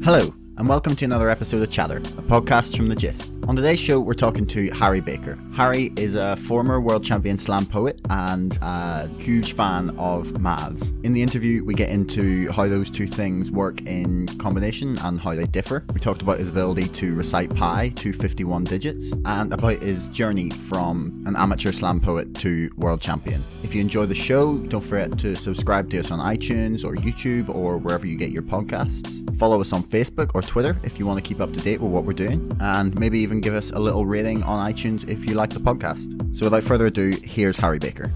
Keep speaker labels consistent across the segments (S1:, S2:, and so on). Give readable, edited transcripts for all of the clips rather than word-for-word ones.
S1: Hello, and welcome to another episode of Chatter, a podcast from The Gist. On today's show, we're talking to Harry Baker. Harry is a former world champion slam poet and a huge fan of maths. In the interview, we get into how those two things work in combination and how they differ. We talked about his ability to recite pi to 51 digits and about his journey from an amateur slam poet to world champion. If you enjoy the show, don't forget to subscribe to us on iTunes or YouTube or wherever you get your podcasts. Follow us on Facebook or Twitter if you want to keep up to date with what we're doing, and maybe even give us a little rating on iTunes if you like the podcast. So without further ado, here's Harry Baker.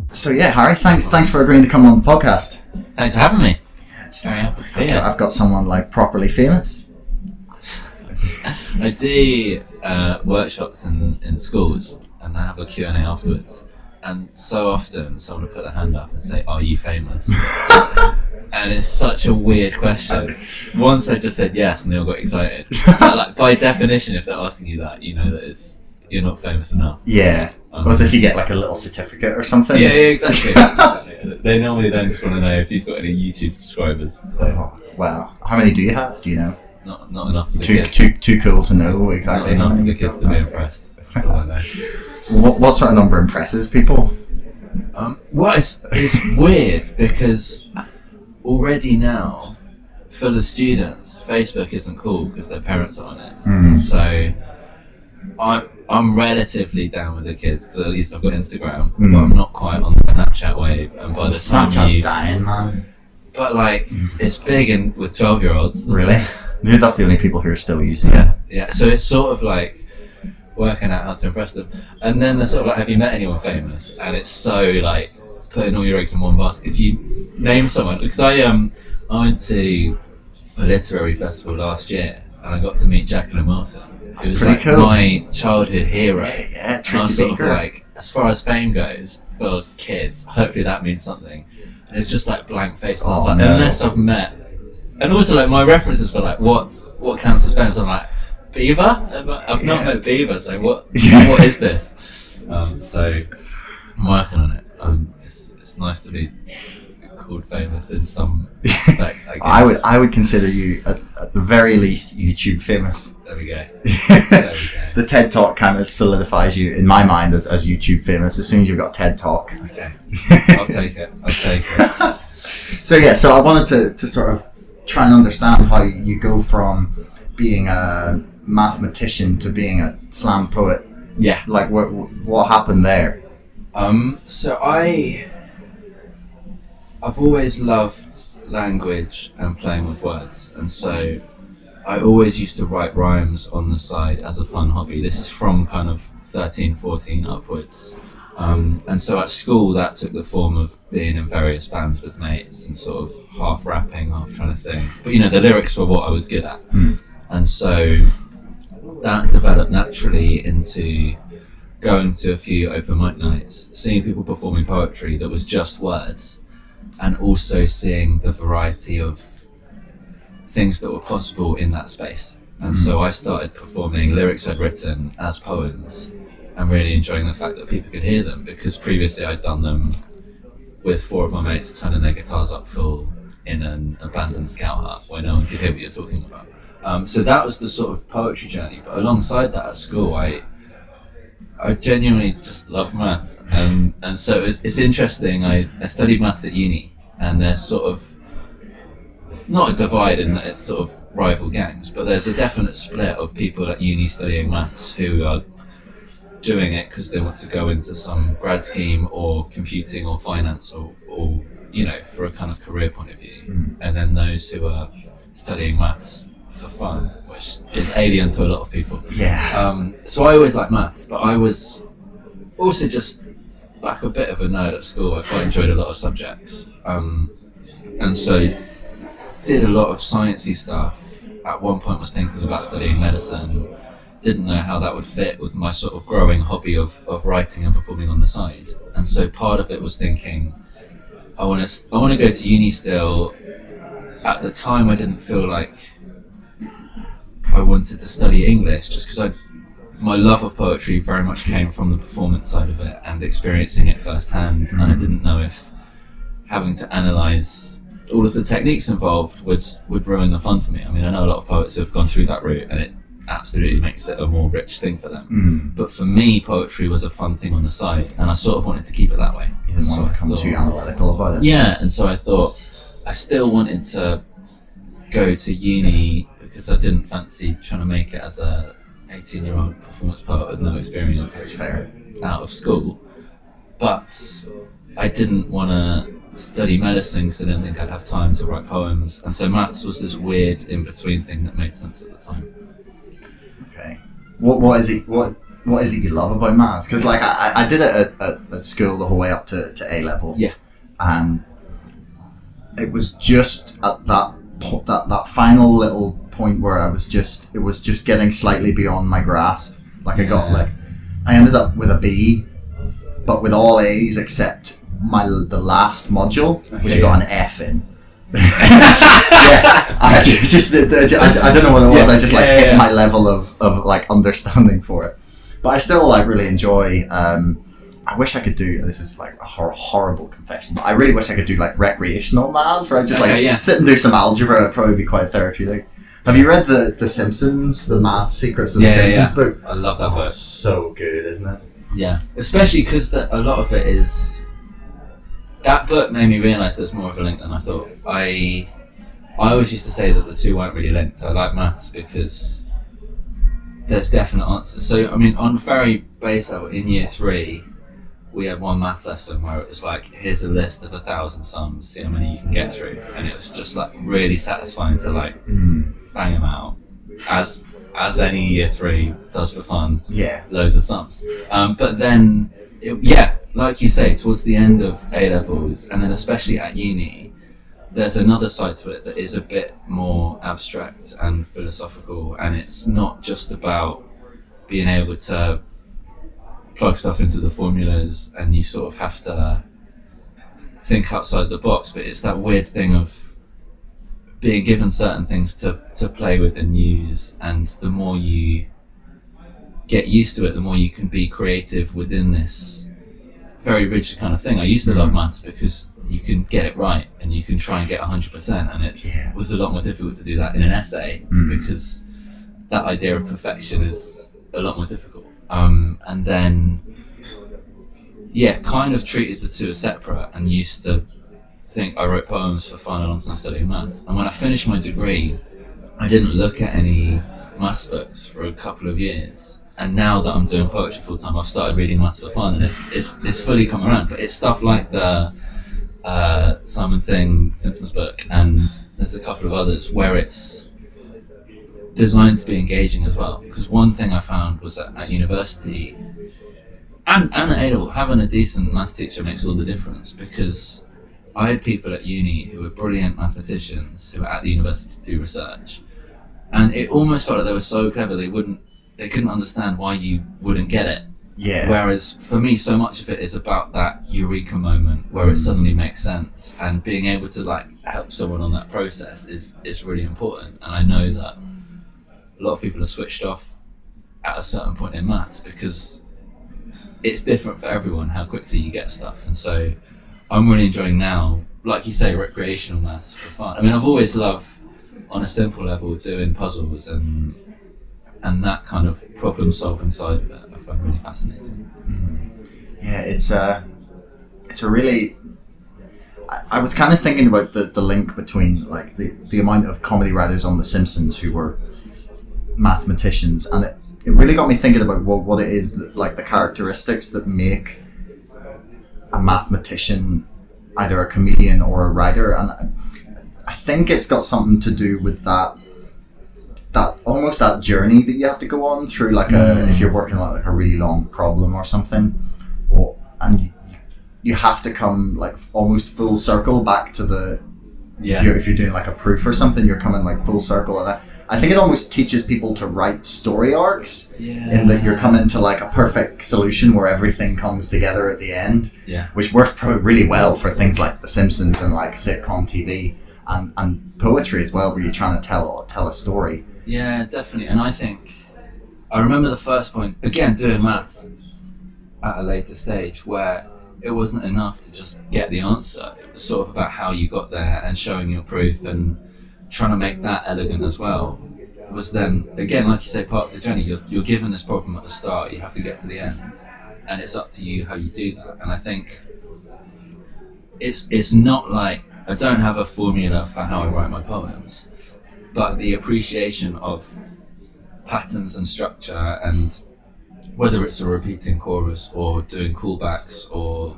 S1: So yeah, Harry, thanks for agreeing to come on the podcast.
S2: Thanks for having me.
S1: I've got someone like properly famous.
S2: I do workshops in schools, and I have a Q&A afterwards. And so often someone will put their hand up and say, "Are you famous?" And it's such a weird question. Once I just said yes and they all got excited. But like, by definition, if they're asking you that, you know that you're not famous enough.
S1: Yeah. Or as if you get like a little certificate or something.
S2: Yeah, exactly. They normally then just want to know if you've got any YouTube subscribers. So.
S1: Oh, wow. How many do you have? Do you know?
S2: Not enough for the kids.
S1: Too cool to know exactly.
S2: Not enough for the kids to be impressed. That's all I know.
S1: What sort of number impresses people?
S2: Well, it's weird because already now, for the students, Facebook isn't cool because their parents are on it. So I'm relatively down with the kids because at least I've got Instagram, but I'm not quite on the Snapchat wave. And by the time
S1: Snapchat's dying, man.
S2: But like, it's big with 12-year-olds.
S1: Really? Maybe that's the only people who are still using it.
S2: Yeah. So it's sort of like working out how to impress them, and then they're sort of like, "Have you met anyone famous?" And it's so like putting all your eggs in one basket. If you name someone, because I went to a literary festival last year and I got to meet Jacqueline Wilson, who was like cool. My childhood hero.
S1: Yeah,
S2: Tracy Baker. Sort of like, as far as fame goes for kids, hopefully that means something. And it's just like blank faces. I was like, unless I've met, and also like my references for like what counts as famous. I'm like, Bieber? I've not met Bieber, so what is this? So I'm working on it. It's nice to be called famous in some respect, I guess.
S1: I would consider you at the very least YouTube famous.
S2: There we go.
S1: The TED Talk kind of solidifies you in my mind as YouTube famous as soon as you've got TED Talk.
S2: Okay. I'll take it.
S1: So I wanted to sort of try and understand how you go from being a mathematician to being a slam poet.
S2: Yeah.
S1: Like what happened there?
S2: So I've always loved language and playing with words, and so I always used to write rhymes on the side as a fun hobby. This is from kind of 13, 14 upwards. And so at school that took the form of being in various bands with mates and sort of half rapping, half trying to sing. But the lyrics were what I was good at. And so that developed naturally into going to a few open mic nights, seeing people performing poetry that was just words, and also seeing the variety of things that were possible in that space. And so I started performing lyrics I'd written as poems and really enjoying the fact that people could hear them, because previously I'd done them with 4 of my mates turning their guitars up full in an abandoned scout hut where no one could hear what you're talking about. So that was the sort of poetry journey. But alongside that at school, I genuinely just love maths. And so it's interesting. I studied maths at uni, and there's sort of not a divide in that it's sort of rival gangs, but there's a definite split of people at uni studying maths who are doing it because they want to go into some grad scheme or computing or finance or for a kind of career point of view. And then those who are studying maths for fun, which is alien to a lot of people. So I always liked maths, but I was also just like a bit of a nerd at school. I quite enjoyed a lot of subjects, and so did a lot of sciencey stuff. At one point was thinking about studying medicine, didn't know how that would fit with my sort of growing hobby of writing and performing on the side. And so part of it was thinking, I want to go to uni still. At the time I didn't feel like I wanted to study English, just because I my love of poetry very much came from the performance side of it and experiencing it firsthand, and I didn't know if having to analyse all of the techniques involved would ruin the fun for me. I mean, I know a lot of poets who have gone through that route and it absolutely makes it a more rich thing for them. But for me, poetry was a fun thing on the side, and I sort of wanted to keep it that way.
S1: You didn't want to become too analytical about it.
S2: Yeah, and so I thought I still wanted to go to uni because I didn't fancy trying to make it as a 18-year-old performance poet with no experience.
S1: That's fair.
S2: Out of school. But I didn't want to study medicine because I didn't think I'd have time to write poems, and so maths was this weird in-between thing that made sense at the time.
S1: Okay. What is it you love about maths? Because like I did it at school the whole way up to A level.
S2: Yeah.
S1: And it was just at that final little point where it was just getting slightly beyond my grasp. Like I ended up with a B, but with all A's except the last module, which I got an F in. I don't know what it was. I just hit my level of like understanding for it. But I still like really enjoy. I wish I could do. This is like a horrible confession, but I really wish I could do like recreational maths, where I just sit and do some algebra. It'd probably be quite therapeutic. Have you read the Simpsons, the Math Secrets of the Simpsons book?
S2: I love that book.
S1: It's so good, isn't it?
S2: Yeah, especially because a lot of it is. That book made me realise there's more of a link than I thought. I always used to say that the two weren't really linked. I like maths because there's definite answers. So, I mean, on very base level, in year 3, we had one math lesson where it was like, here's a list of 1,000 sums, see how many you can get through. And it was just like really satisfying to like bang them out, as any year 3 does for fun.
S1: Yeah.
S2: Loads of sums. But then, like you say, towards the end of A levels, and then especially at uni, there's another side to it that is a bit more abstract and philosophical, and it's not just about being able to plug stuff into the formulas and you sort of have to think outside the box, but it's that weird thing of being given certain things to play with and use, and the more you get used to it, the more you can be creative within this very rigid kind of thing. I used to love maths because you can get it right and you can try and get 100%, and it was a lot more difficult to do that in an essay because that idea of perfection is a lot more difficult. And then kind of treated the two as separate, and used to think I wrote poems for fun alongside studying maths. And when I finished my degree, I didn't look at any maths books for a couple of years. And now that I'm doing poetry full time, I've started reading maths for fun, and it's fully come around. But it's stuff like the Simon Singh Simpsons book, and there's a couple of others where it's designed to be engaging as well. Because one thing I found was at university and at A-level, having a decent maths teacher makes all the difference, because I had people at uni who were brilliant mathematicians who were at the university to do research, and it almost felt like they were so clever they couldn't understand why you wouldn't get it.
S1: Yeah.
S2: Whereas for me, so much of it is about that eureka moment where it suddenly makes sense, and being able to like help someone on that process is really important. And I know that a lot of people are switched off at a certain point in maths because it's different for everyone how quickly you get stuff. And so I'm really enjoying now, like you say, recreational maths for fun. I mean, I've always loved, on a simple level, doing puzzles and that kind of problem solving side of it I find really fascinating.
S1: Yeah, it's a really. I was kind of thinking about the link between like the amount of comedy writers on The Simpsons who were mathematicians, and it really got me thinking about what it is that, like, the characteristics that make a mathematician either a comedian or a writer, and I think it's got something to do with that almost that journey that you have to go on through, like if you're working on like a really long problem or something, and you have to come like almost full circle back to the if you're doing like a proof or something, you're coming like full circle. And I think it almost teaches people to write story arcs in that you're coming to like a perfect solution where everything comes together at the end, which works really well for things like The Simpsons and like sitcom TV and poetry as well, where you're trying to tell a story.
S2: Yeah, definitely. And I think I remember the first point, again, doing maths at a later stage, where it wasn't enough to just get the answer. It was sort of about how you got there and showing your proof and trying to make that elegant as well. Was then, again, like you say, part of the journey. You're given this problem at the start, you have to get to the end, and it's up to you how you do that. And I think it's not like, I don't have a formula for how I write my poems, but the appreciation of patterns and structure, and whether it's a repeating chorus or doing callbacks or,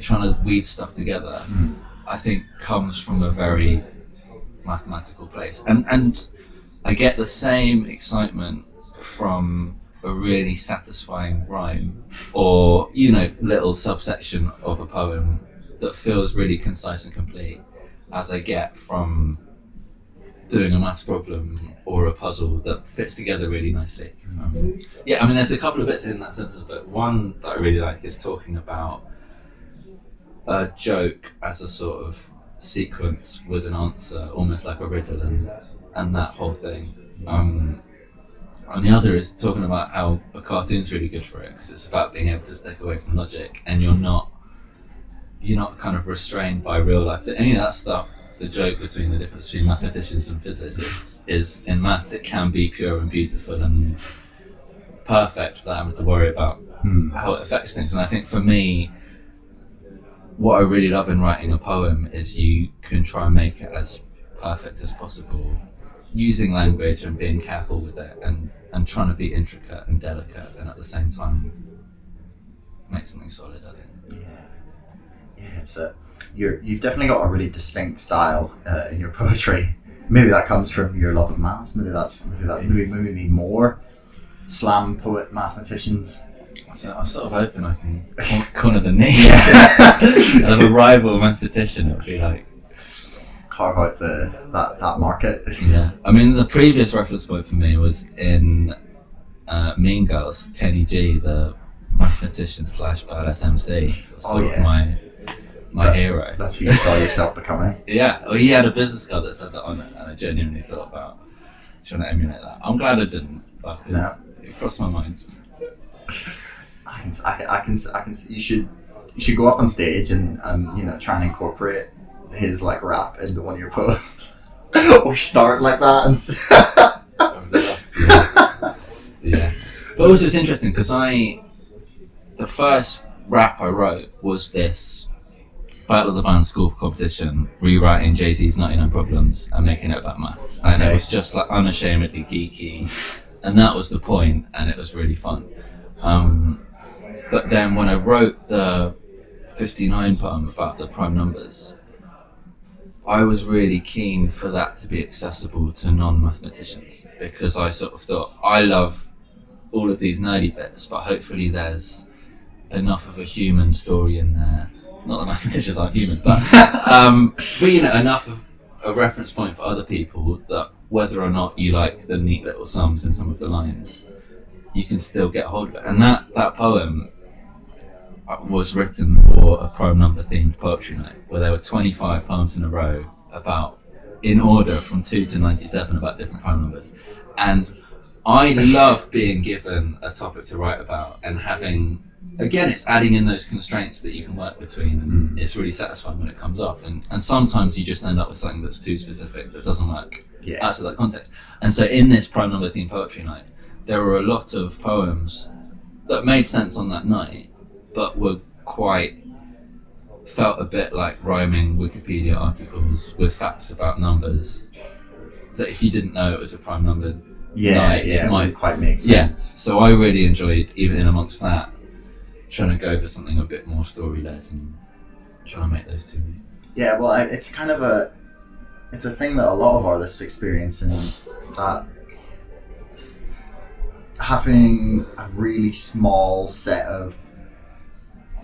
S2: trying to weave stuff together, I think comes from a very mathematical place. And I get the same excitement from a really satisfying rhyme or, little subsection of a poem that feels really concise and complete as I get from doing a maths problem or a puzzle that fits together really nicely. There's a couple of bits in that sentence, but one that I really like is talking about a joke as a sort of sequence with an answer, almost like a riddle, and that whole thing. And the other is talking about how a cartoon's really good for it, because it's about being able to step away from logic, and you're not kind of restrained by real life. Any of that stuff, the joke between the difference between mathematicians and physicists is in maths, it can be pure and beautiful and perfect without having to worry about how it affects things. And I think for me, what I really love in writing a poem is you can try and make it as perfect as possible, using language and being careful with it, and trying to be intricate and delicate, and at the same time make something solid, I think.
S1: Yeah, you've definitely got a really distinct style in your poetry. Maybe that comes from your love of maths. Maybe we need more slam poet mathematicians.
S2: So I'm sort of hoping I can corner the niche. Of a rival mathematician, it would be like
S1: carve out that market.
S2: Yeah, I mean, the previous reference point for me was in Mean Girls. Kenny G, the mathematician / badass MC, was sort of my hero.
S1: That's who you saw yourself becoming.
S2: Yeah, well, he had a business card that said that on it, and I genuinely thought about trying to emulate that. I'm glad I didn't, but it crossed my mind.
S1: I can. You should go up on stage and try and incorporate his like rap into one of your poems, or start like that and.
S2: Yeah, but also it's interesting because the first rap I wrote was this Battle of the Band school competition, rewriting Jay-Z's 99 Problems and making it about maths, and it was just like unashamedly geeky, and that was the point, and it was really fun. But then when I wrote the 59 poem about the prime numbers, I was really keen for that to be accessible to non-mathematicians, because I sort of thought, I love all of these nerdy bits, but hopefully there's enough of a human story in there. Not that mathematicians aren't human, but enough of a reference point for other people that whether or not you like the neat little sums in some of the lines, you can still get hold of it. And that poem was written for a prime number themed poetry night, where there were 25 poems in a row in order from 2 to 97 about different prime numbers. And I love being given a topic to write about and having, again, it's adding in those constraints that you can work between, and it's really satisfying when it comes off. And sometimes you just end up with something that's too specific that doesn't work out of that context. And so in this prime number themed poetry night, there were a lot of poems that made sense on that night, but felt a bit like rhyming Wikipedia articles with facts about numbers, that if you didn't know it was a prime number night, it might
S1: quite make sense.
S2: Yeah, so I really enjoyed, even in amongst that, trying to go for something a bit more story-led and trying to make those two meet.
S1: Yeah, well, it's kind of it's a thing that a lot of artists experience, and that having a really small set of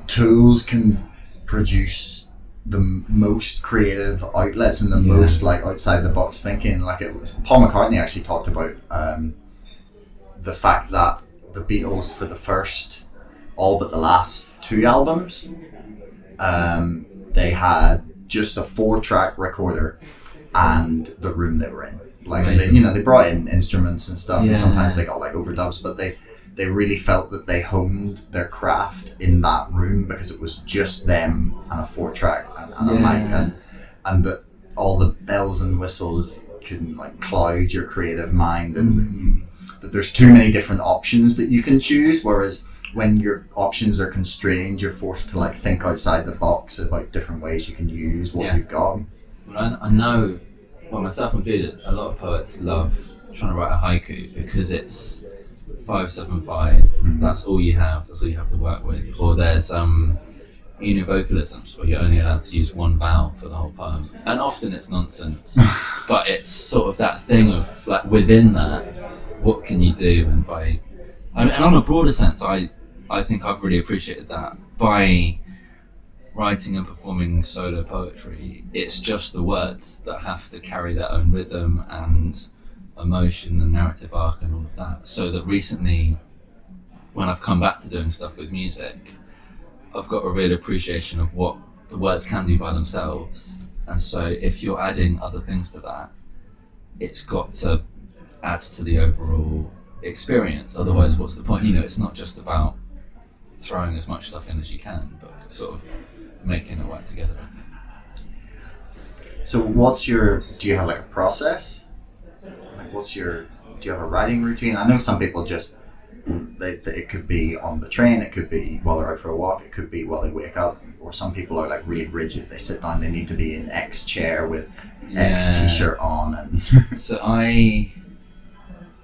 S1: tools can produce the most creative outlets and the most like outside the box thinking. Like Paul McCartney actually talked about the fact that the Beatles, for the first, all but the last 2 albums, they had just a 4-track recorder and the room they were in. Like, and they brought in instruments and stuff, and sometimes they got like overdubs, but they really felt that they honed their craft in that room because it was just them and a 4-track and a mic, and that all the bells and whistles can like cloud your creative mind, and that there's too many different options that you can choose, whereas when your options are constrained, you're forced to like think outside the box about different ways you can use what you've got.
S2: Well, I know, well, myself included, a lot of poets love trying to write a haiku because it's 5-7-5. That's all you have. That's all you have to work with. Or there's univocalisms where you're only allowed to use one vowel for the whole poem, and often it's nonsense. But it's sort of that thing of like within that, what can you do? And on a broader sense, I think I've really appreciated that by writing and performing solo poetry. It's just the words that have to carry their own rhythm and emotion and narrative arc and all of that. So that recently, when I've come back to doing stuff with music, I've got a real appreciation of what the words can do by themselves. And so if you're adding other things to that, it's got to add to the overall experience. Otherwise, what's the point? It's not just about throwing as much stuff in as you can, but sort of making it work together, I think.
S1: So do you have like a process? Like do you have a writing routine? I know some people just, it could be on the train, it could be while they're out for a walk, it could be while they wake up, or some people are like really rigid. They sit down, they need to be in X chair with X t-shirt on, and
S2: so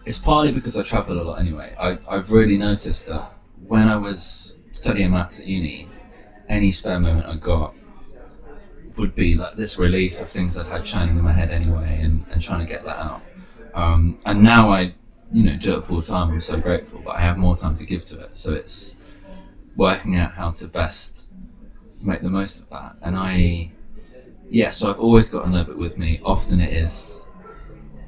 S2: it's partly because I travel a lot anyway. I've really noticed that when I was studying maths at uni, any spare moment I got would be like this release of things I'd had shining in my head anyway, and trying to get that out. And now I do it full time. I'm so grateful, but I have more time to give to it. So it's working out how to best make the most of that. And so I've always got a notebook with me. Often it is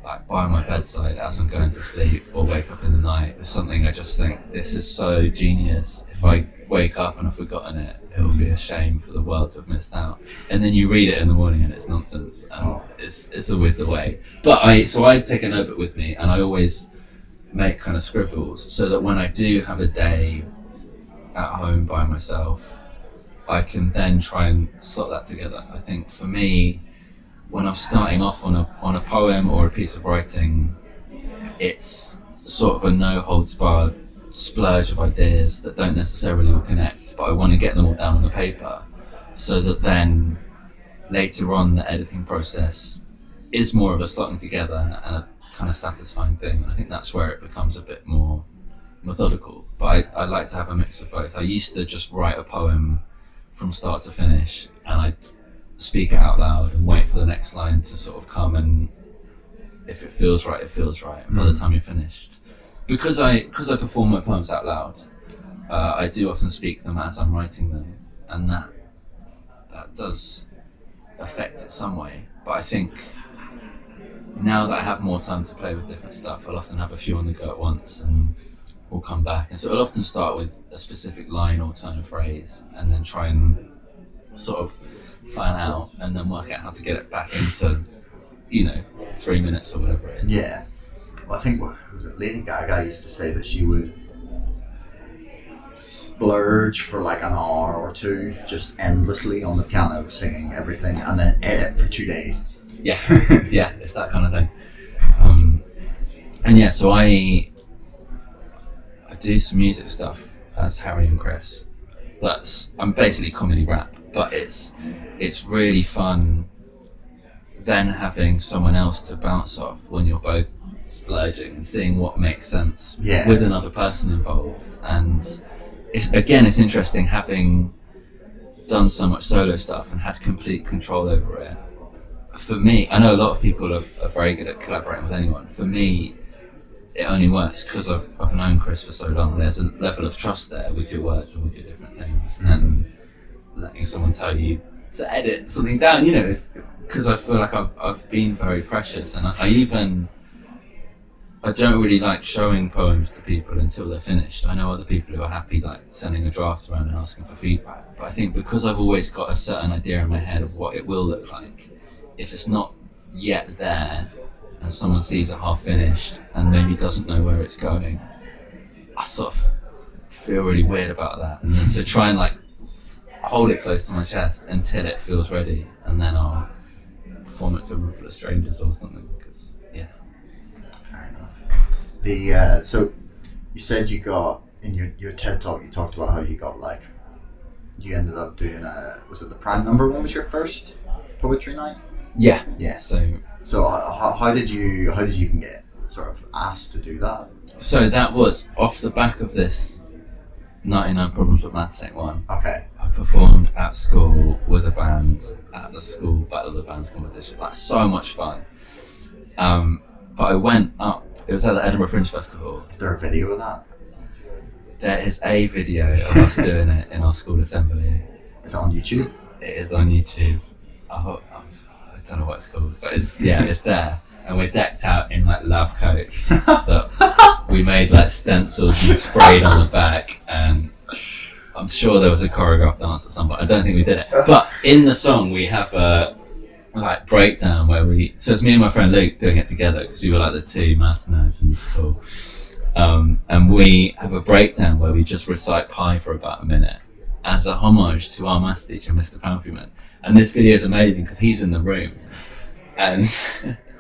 S2: like by my bedside as I'm going to sleep, or wake up in the night with something I just think, this is so genius. If I wake up and I've forgotten it, it will be a shame for the world to have missed out. And then you read it in the morning and it's nonsense, and it's always the way. But I take a notebook with me, and I always make kind of scribbles so that when I do have a day at home by myself, I can then try and slot that together. I think for me, when I'm starting off on a poem or a piece of writing, it's sort of a no holds barred splurge of ideas that don't necessarily all connect, but I want to get them all down on the paper, so that then later on the editing process is more of a slotting together and a kind of satisfying thing. I think that's where it becomes a bit more methodical, but I like to have a mix of both. I used to just write a poem from start to finish, and I'd speak it out loud and wait for the next line to sort of come, and if it feels right, it feels right. And by the time you're finished, because I perform my poems out loud, I do often speak them as I'm writing them, and that does affect it some way. But I think now that I have more time to play with different stuff, I'll often have a few on the go at once, and we'll come back. And so I'll often start with a specific line or turn of phrase, and then try and sort of fan out, and then work out how to get it back into 3 minutes or whatever it is.
S1: Yeah. Well, I think Lady Gaga used to say that she would splurge for like an hour or two just endlessly on the piano singing everything, and then edit for 2 days.
S2: Yeah, it's that kind of thing. So I do some music stuff as Harry and Chris. I'm basically comedy rap, but it's really fun then having someone else to bounce off when you're both splurging and seeing what makes sense with another person involved. And it's interesting having done so much solo stuff and had complete control over it. For me, I know a lot of people are very good at collaborating with anyone. For me, it only works because I've known Chris for so long. There's a level of trust there with your words and with your different things, and letting someone tell you to edit something down, because I feel like I've been very precious, and I don't really like showing poems to people until they're finished. I know other people who are happy like sending a draft around and asking for feedback, but I think because I've always got a certain idea in my head of what it will look like, if it's not yet there, and someone sees it half finished and maybe doesn't know where it's going, I sort of feel really weird about that. And then so try and like hold it close to my chest until it feels ready, and then I'll perform it to a room full of strangers or something. Cause, yeah.
S1: Fair enough. So you said you got in your TED talk, you talked about how you got like, you ended up doing was it the prime number one was your first poetry night?
S2: Yeah.
S1: Yeah.
S2: So
S1: how did you even get sort of asked to do that?
S2: So that was off the back of this 99 Problems with Maths Ain't One.
S1: Okay.
S2: I performed at school with a band at the school Battle of the Bands competition. Like, so much fun. But I went up, it was at the Edinburgh Fringe Festival.
S1: Is there a video of that?
S2: There is a video of us doing it in our school assembly.
S1: Is it on YouTube?
S2: It is on YouTube. I don't know what it's called, but it's there. And we're decked out in like lab coats that we made like stencils and sprayed on the back, and I'm sure there was a choreographed dance at some point. I don't think we did it. But in the song we have a like breakdown where so it's me and my friend Luke doing it together because we were like the two math nerds in school. And we have a breakdown where we just recite pi for about a minute as a homage to our maths teacher, Mr. Palfreyman. And this video is amazing because he's in the room and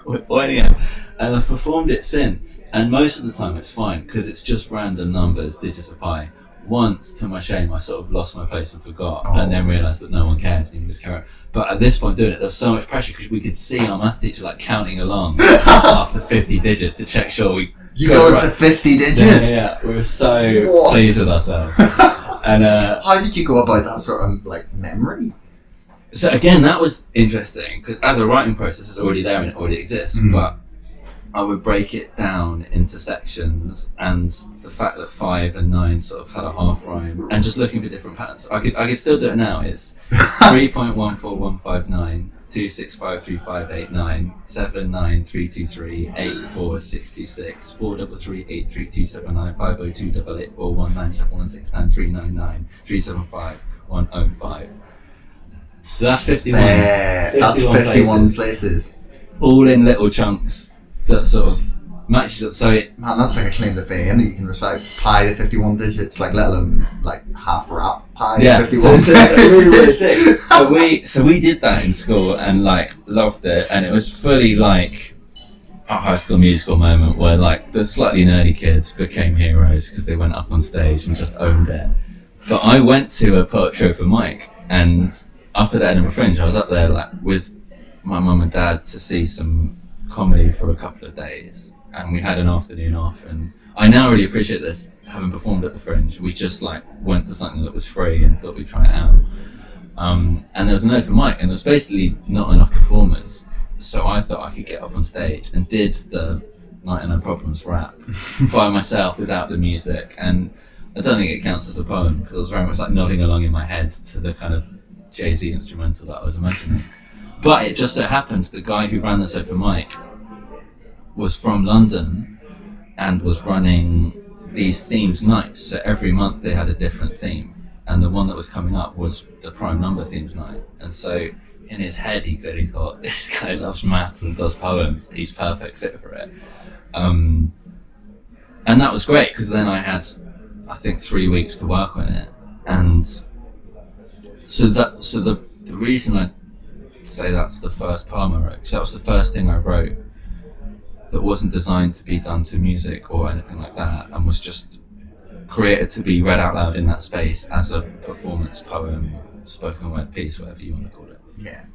S2: we're pointing at him. And I've performed it since, and most of the time it's fine because it's just random numbers, digits of pi. Once, to my shame, I sort of lost my place and forgot, and then realised that no one cares and you just carry on. But at this point doing it, there was so much pressure because we could see our maths teacher like counting along after 50 digits to check sure we
S1: go into 50 digits?
S2: Yeah, we were so pleased with ourselves. And
S1: how did you go about that sort of like memory?
S2: So again, that was interesting because as a writing process, it's already there and it already exists. But I would break it down into sections, and the fact that 5 and 9 sort of had a half rhyme, and just looking for different patterns. I could still do it now. It's 3.14159, 2653589, 79323, 84626, 433832795, 502884197169399, 375 So that's 51.
S1: That's 51 places.
S2: All in little chunks that sort of match it. So
S1: man, that's like a claim to fame that you can recite pi to 51 digits, like let alone like half rap pi to 51 places.
S2: Really so we did that in school and like loved it, and it was fully like a High School Musical moment where like the slightly nerdy kids became heroes because they went up on stage and just owned it. But I went to a poetry open mic, and after the Edinburgh Fringe, I was up there like with my mum and dad to see some comedy for a couple of days, and we had an afternoon off. And I now really appreciate this, having performed at the Fringe. We just like went to something that was free and thought we'd try it out. And there was an open mic, and there was basically not enough performers, so I thought I could get up on stage and did the 99 Problems rap by myself without the music. And I don't think it counts as a poem because I was very much like nodding along in my head to the kind of Jay-Z instrumental that I was imagining. But it just so happened the guy who ran this open mic was from London and was running these themed nights. So every month they had a different theme, and the one that was coming up was the prime number themed night. And so in his head he clearly thought, this guy loves maths and does poems, he's perfect fit for it. And that was great because then I had, I think, 3 weeks to work on it. And so the reason I say that's the first poem I wrote, because that was the first thing I wrote that wasn't designed to be done to music or anything like that, and was just created to be read out loud in that space as a performance poem, spoken word piece, whatever you want to call it.
S1: Yeah.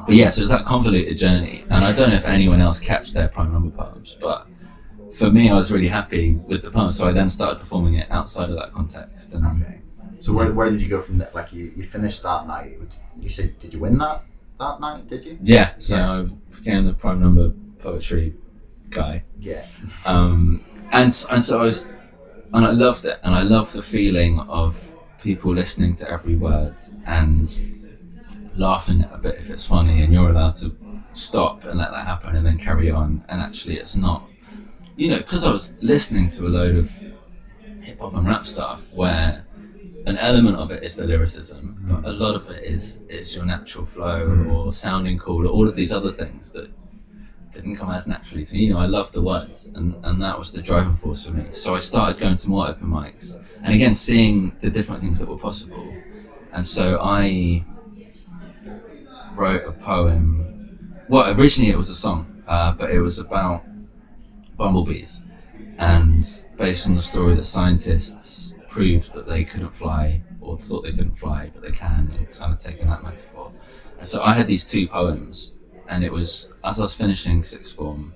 S2: But yeah, so it was that convoluted journey, and I don't know if anyone else catched their prime number poems, but for me I was really happy with the poem, so I then started performing it outside of that context. And
S1: okay. So where did you go from that? Like you finished that night. You said, did you win that night? Did you?
S2: Yeah. So I became the prime number poetry guy.
S1: Yeah.
S2: And so I was, and I loved it, and I love the feeling of people listening to every word and laughing at a bit if it's funny, and you're allowed to stop and let that happen and then carry on. And actually, it's not, because I was listening to a load of hip hop and rap stuff where an element of it is the lyricism, but a lot of it is your natural flow or sounding cool or all of these other things that didn't come as naturally to me. You know, I loved the words, and that was the driving force for me. So I started going to more open mics, and again, seeing the different things that were possible. And so I wrote a poem. Well, originally it was a song, but it was about bumblebees, and based on the story that scientists proved that they couldn't fly, or thought they couldn't fly, but they can, and kind of taking that metaphor. And so I had these two poems, and it was, as I was finishing sixth form,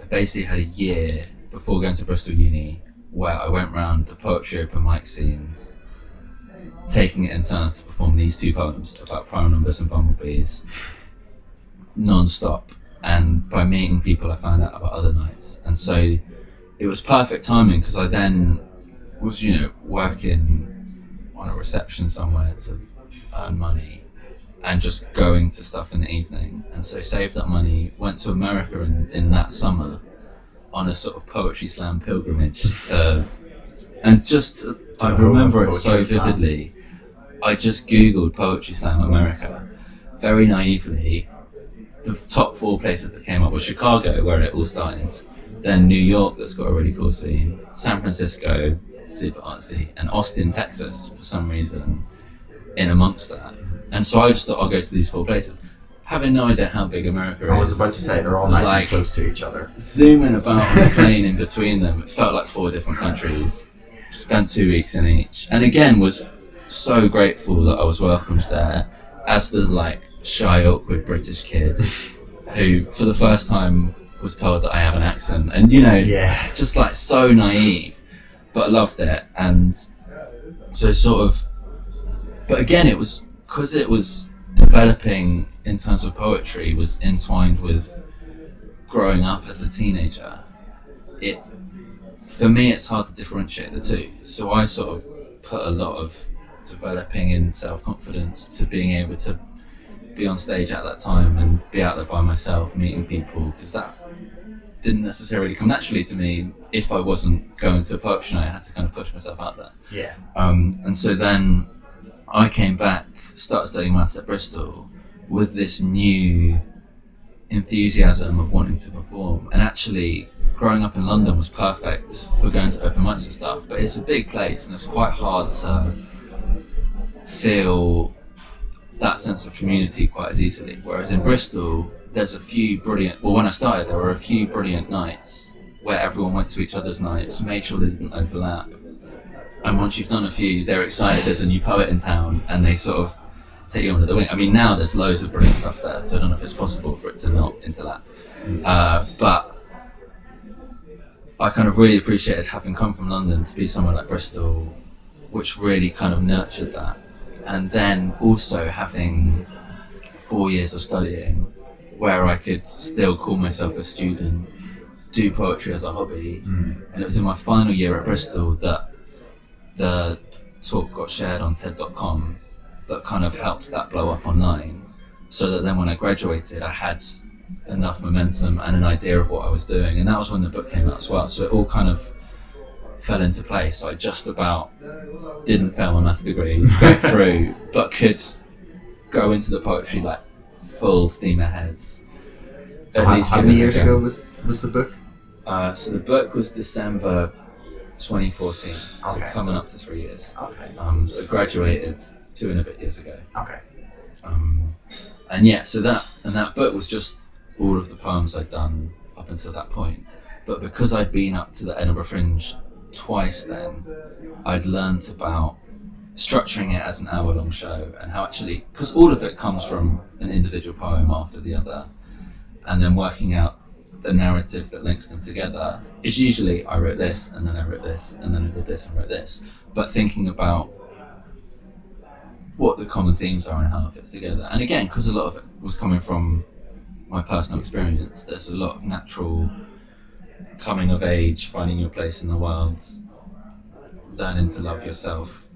S2: I basically had a year before going to Bristol Uni where I went round the poetry open mic scenes, taking it in turns to perform these two poems about prime numbers and bumblebees, non-stop. And by meeting people, I found out about other nights. And so it was perfect timing, because I then was, you know, working on a reception somewhere to earn money and just going to stuff in the evening. And so saved that money, went to America in that summer on a sort of poetry slam pilgrimage to, and just, I remember it so vividly. I just Googled Poetry Slam America, very naively. The top 4 places that came up were Chicago, where it all started, then New York, that's got a really cool scene, San Francisco, super artsy, and Austin, Texas, for some reason, in amongst that. And so I just thought, I'll go to these 4 places, having no idea how big America is.
S1: I was about to say, they're all nice and close to each other.
S2: Zooming about on a plane in between them, it felt like 4 different countries, spent 2 weeks in each, and again was so grateful that I was welcomed there as the like shy, awkward British kid who for the first time was told that I have an accent, and you know, just like so naive, but loved it. And so sort of, but again, it was because it was developing in terms of poetry, was entwined with growing up as a teenager. For me, it's hard to differentiate the two. So I sort of put a lot of developing in self-confidence to being able to be on stage at that time and be out there by myself, meeting people, because that didn't necessarily come naturally to me if I wasn't going to a poetry night. I had to kind of push myself out there.
S1: Yeah.
S2: And so then I came back, started studying maths at Bristol with this new enthusiasm of wanting to perform. And actually, growing up in London was perfect for going to open mics and stuff, but it's a big place and it's quite hard to feel that sense of community quite as easily. Whereas in Bristol, there's a few brilliant, well, when I started, there were a few brilliant nights where everyone went to each other's nights, made sure they didn't overlap. And once you've done a few, they're excited there's a new poet in town and they sort of take you under the wing. I mean, now there's loads of brilliant stuff there, so I don't know if it's possible for it to not interlap. But I kind of really appreciated having come from London to be somewhere like Bristol, which really kind of nurtured that. And then also having 4 years of studying where I could still call myself a student, do poetry as a hobby. And it was in my final year at Bristol that the talk got shared on TED.com that kind of helped that blow up online, so that then when I graduated I had enough momentum and an idea of what I was doing, and that was when the book came out as well. So it all kind of fell into place. So I just about didn't fail my math degrees, go through, but could go into the poetry like full steam ahead.
S1: So how many years ago was the book?
S2: So the book was December 2014, so
S1: Okay.
S2: coming up to 3 years.
S1: Okay.
S2: So graduated 2 and a bit years ago.
S1: Okay.
S2: And yeah, so that book was just all of the poems I'd done up until that point. But because I'd been up to the Edinburgh Fringe twice then, I'd learnt about structuring it as an hour-long show, and how actually, because all of it comes from an individual poem after the other, and then working out the narrative that links them together is usually I wrote this, and then I wrote this, and then I did this and wrote this, but thinking about what the common themes are and how it fits together. And again, because a lot of it was coming from my personal experience, there's a lot of natural coming of age, finding your place in the world, learning to love yourself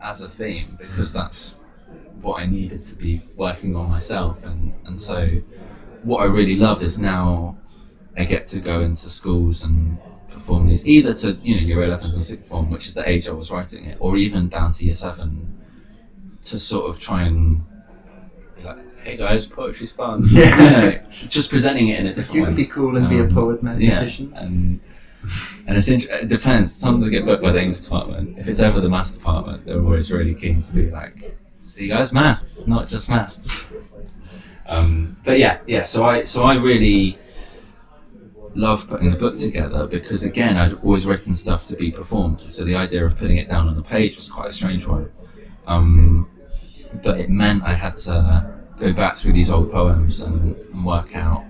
S2: as a theme, because that's what I needed to be working on myself. And so what I really love is now I get to go into schools and perform these, either to year 11s and sixth form, which is the age I was writing it, or even down to year 7, to sort of try and be like, hey guys, poetry's fun.
S1: Yeah.
S2: Just presenting it in a different way.
S1: You could be cool and be a poet mathematician.
S2: Yeah, and it depends. Some that get booked by the English department. If it's ever the maths department, they're always really keen to be like, see guys, maths, not just maths. But yeah. So I really love putting the book together because again, I'd always written stuff to be performed. So the idea of putting it down on the page was quite a strange one. But it meant I had to go back through these old poems and work out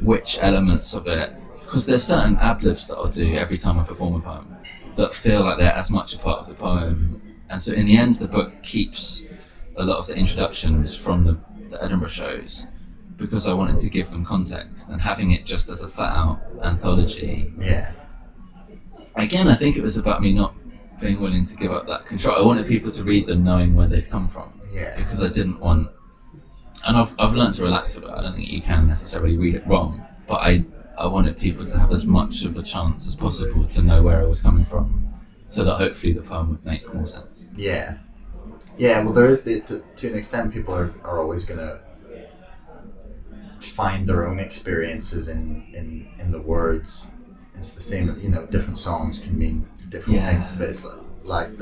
S2: which elements of it, because there's certain ad-libs that I'll do every time I perform a poem that feel like they're as much a part of the poem, and so in the end the book keeps a lot of the introductions from the Edinburgh shows because I wanted to give them context, and having it just as a flat out anthology.
S1: Yeah.
S2: Again, I think it was about me not being willing to give up that control. I wanted people to read them knowing where they'd come from.
S1: Yeah.
S2: Because I didn't want, and I've learned to relax a bit. I don't think you can necessarily read it wrong, but I wanted people to have as much of a chance as possible to know where I was coming from, so that hopefully the poem would make more sense.
S1: Yeah. Yeah, well there is to an extent people are always going to find their own experiences in the words. It's the same, different songs can mean different things to bits. Like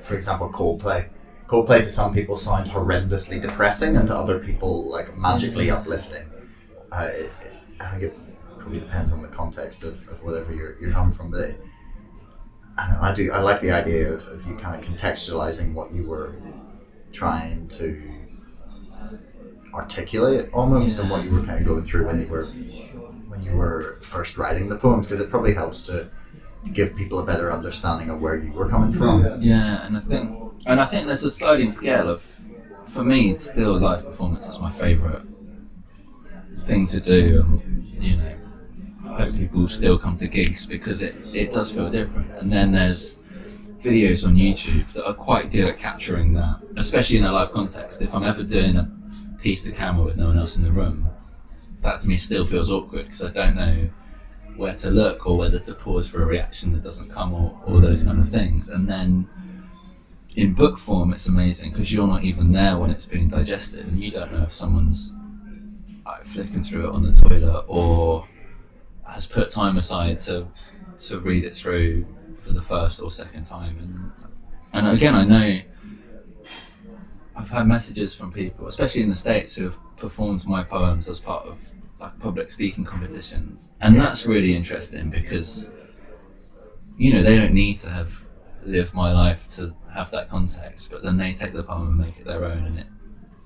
S1: for example, Coldplay to some people sound horrendously depressing, and to other people like magically uplifting. I think it probably depends on the context of whatever you're coming from, but I like the idea of you kind of contextualizing what you were trying to articulate almost, and what you were kind of going through when you were first writing the poems, because it probably helps to give people a better understanding of where you were coming from.
S2: Yeah, and I think there's a sliding scale of, for me, still live performance is my favourite thing to do. I hope people still come to gigs because it does feel different. And then there's videos on YouTube that are quite good at capturing that, especially in a live context. If I'm ever doing a piece to camera with no one else in the room, that to me still feels awkward because I don't know where to look or whether to pause for a reaction that doesn't come, or those kind of things. And then in book form it's amazing because you're not even there when it's being digested, and you don't know if someone's flicking through it on the toilet or has put time aside to read it through for the first or second time. And again, I know I've had messages from people, especially in the States, who have performed my poems as part of like public speaking competitions, and that's really interesting because they don't need to have lived my life to have that context, but then they take the poem and make it their own, and it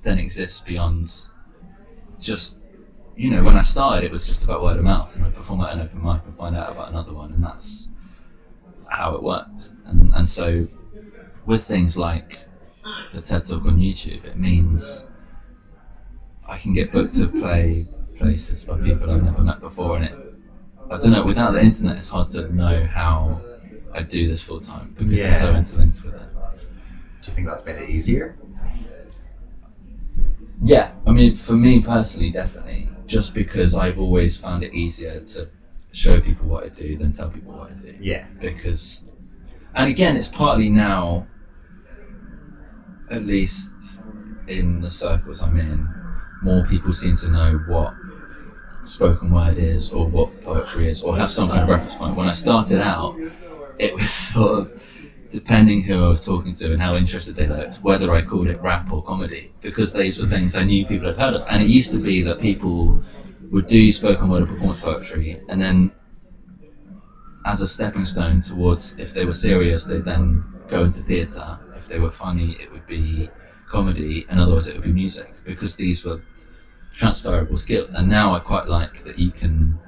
S2: then exists beyond just when I started it was just about word of mouth, and I'd perform at an open mic and find out about another one, and that's how it worked. And so with things like the TED Talk on YouTube, it means I can get booked to play places by people I've never met before, and I don't know, without the internet it's hard to know how I do this full time because it's so interlinked with it.
S1: Do you think that's made it easier?
S2: Yeah, I mean, for me personally, definitely, just because I've always found it easier to show people what I do than tell people what I do.
S1: Yeah.
S2: Because, and again, it's partly now, at least in the circles I'm in, more people seem to know what spoken word is or what poetry is, or have some kind of reference point. When I started out, it was sort of depending who I was talking to and how interested they looked, whether I called it rap or comedy, because these were things I knew people had heard of. And it used to be that people would do spoken word or performance poetry, and then as a stepping stone towards, if they were serious, they'd then go into theatre. If they were funny, it would be comedy, and otherwise it would be music, because these were transferable skills. And now I quite like that you can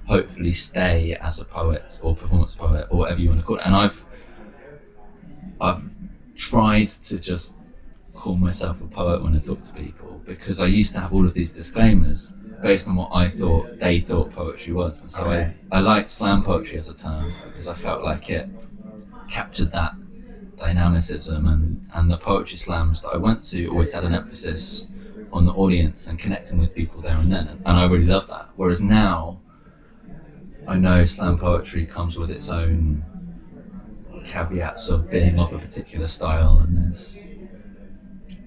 S2: hopefully stay as a poet or performance poet or whatever you want to call it. And I've tried to just call myself a poet when I talk to people, because I used to have all of these disclaimers based on what I thought they thought poetry was. And so I liked slam poetry as a term because I felt like it captured that dynamicism, and the poetry slams that I went to always had an emphasis on the audience and connecting with people there and then, and I really loved that. Whereas now I know slam poetry comes with its own caveats of being of a particular style, and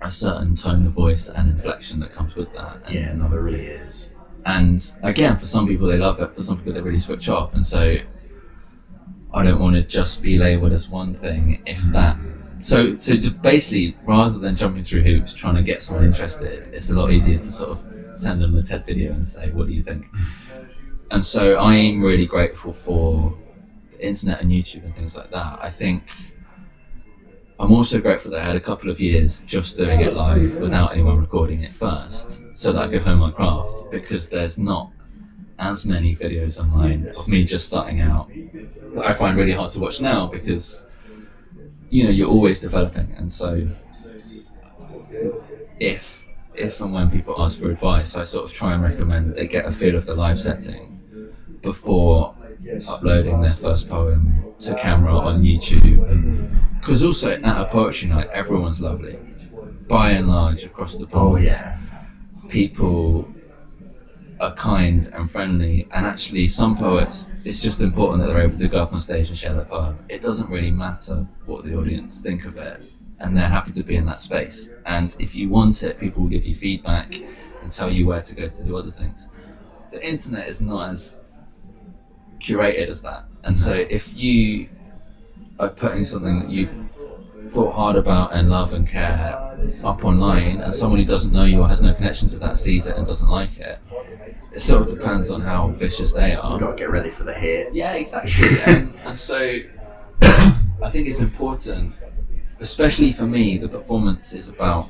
S2: a certain tone of voice and inflection that comes with that. And,
S1: Yeah, no, there really is.
S2: And again, for some people they love it, for some people they really switch off, and so I don't want to just be labelled as one thing. If that, so basically, rather than jumping through hoops trying to get someone interested, it's a lot easier to sort of send them the TED video and say, "What do you think?" And so I'm really grateful for the internet and YouTube and things like that. I think I'm also grateful that I had a couple of years just doing it live without anyone recording it first, so that I could hone my craft, because there's not as many videos online of me just starting out that I find really hard to watch now, because you're always developing. And so if and when people ask for advice, I sort of try and recommend they get a feel of the live setting before uploading their first poem to camera on YouTube. Because also at a poetry night, everyone's lovely, by and large, across the board.
S1: Oh yeah.
S2: People are kind and friendly, and actually some poets, it's just important that they're able to go up on stage and share their poem. It doesn't really matter what the audience think of it, and they're happy to be in that space. And if you want it, people will give you feedback and tell you where to go to do other things. The internet is not as curated as that, and so if you are putting something that you've thought hard about and love and care up online, and someone who doesn't know you or has no connection to that sees it and doesn't like it, it sort of depends on how vicious they are.
S1: You've got to get ready for the hate.
S2: Yeah, exactly. and so I think it's important, especially for me, the performance is about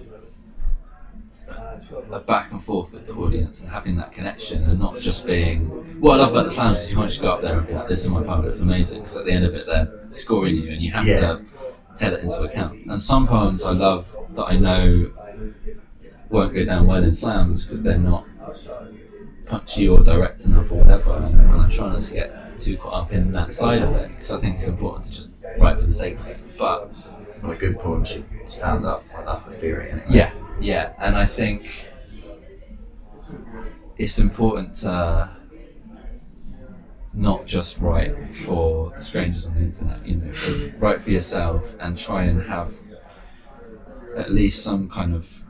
S2: a back and forth with the audience and having that connection, and not just being, what I love about the slams is you can't just go up there and be like, this is my poem, it's amazing, because at the end of it they're scoring you and you have to take it into account. And some poems I love that I know won't go down well in slams because they're not punchy or direct enough or whatever, and I try not to get too caught up in that side of it, because I think it's important to just write for the sake of it. But
S1: a good poem should stand up. Well, that's the theory, anyway.
S2: Yeah, and I think it's important to not just write for strangers on the internet, write for yourself and try and have at least some kind of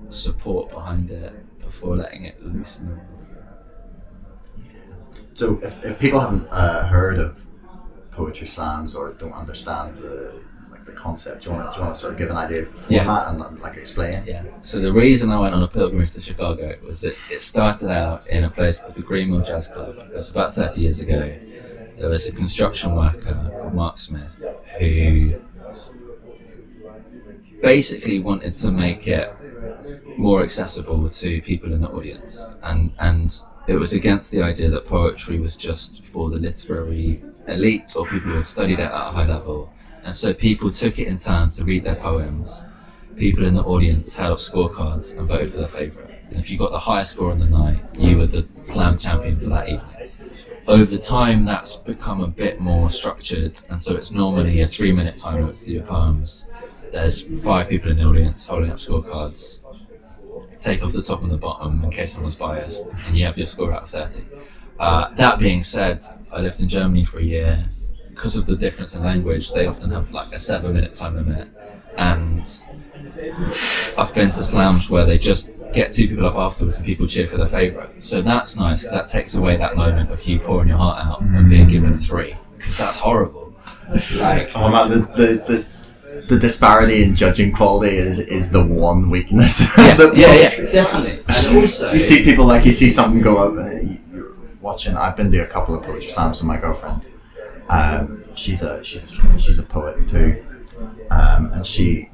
S2: support behind it before letting it loose in the world.
S1: So if people haven't heard of poetry slams or don't understand the concept, do you want to sort of give an idea of the format and explain?
S2: Yeah. So the reason I went on a pilgrimage to Chicago was that it started out in a place called the Green Mill Jazz Club. It was about 30 years ago. There was a construction worker called Mark Smith who basically wanted to make it more accessible to people in the audience, and it was against the idea that poetry was just for the literary elite or people who had studied it at a high level. And so people took it in turns to read their poems. People in the audience held up scorecards and voted for their favourite. And if you got the highest score on the night, you were the slam champion for that evening. Over time, that's become a bit more structured, and so it's normally a 3-minute time limit to do your poems. There's 5 people in the audience holding up scorecards. Take off the top and the bottom in case someone's biased, and you have your score out of 30. That being said, I lived in Germany for a year. Because of the difference in language, they often have like a 7-minute time limit, and I've been to slams where they just get 2 people up afterwards and people cheer for their favourite. So that's nice, because that takes away that moment of you pouring your heart out and being given a 3, because that's horrible.
S1: Oh man, the disparity in judging quality is the one weakness.
S2: Yeah, definitely. And also,
S1: you see people you see something go up, and you're watching. I've been to a couple of poetry slams with my girlfriend. She's a poet too, and she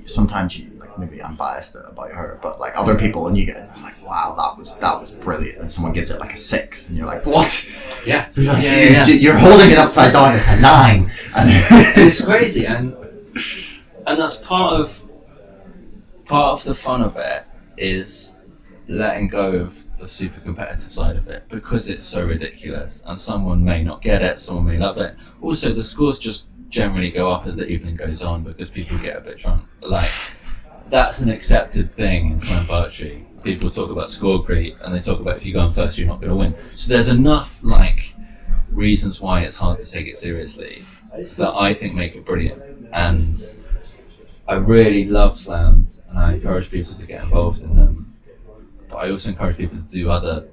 S1: sometimes maybe I'm biased about her, but other people, and you get, it's like, wow, that was brilliant, and someone gives it a 6, and you're like, what?
S2: Yeah,
S1: you're holding it upside down at a 9, and
S2: it's crazy, and that's part of the fun of it is letting go of the super competitive side of it, because it's so ridiculous and someone may not get it, someone may love it. Also, the scores just generally go up as the evening goes on because people get a bit drunk. That's an accepted thing in slam poetry. People talk about score creep, and they talk about if you go on first you're not going to win. So there's enough reasons why it's hard to take it seriously that I think make it brilliant. And I really love slams, and I encourage people to get involved in them. But I also encourage people to do other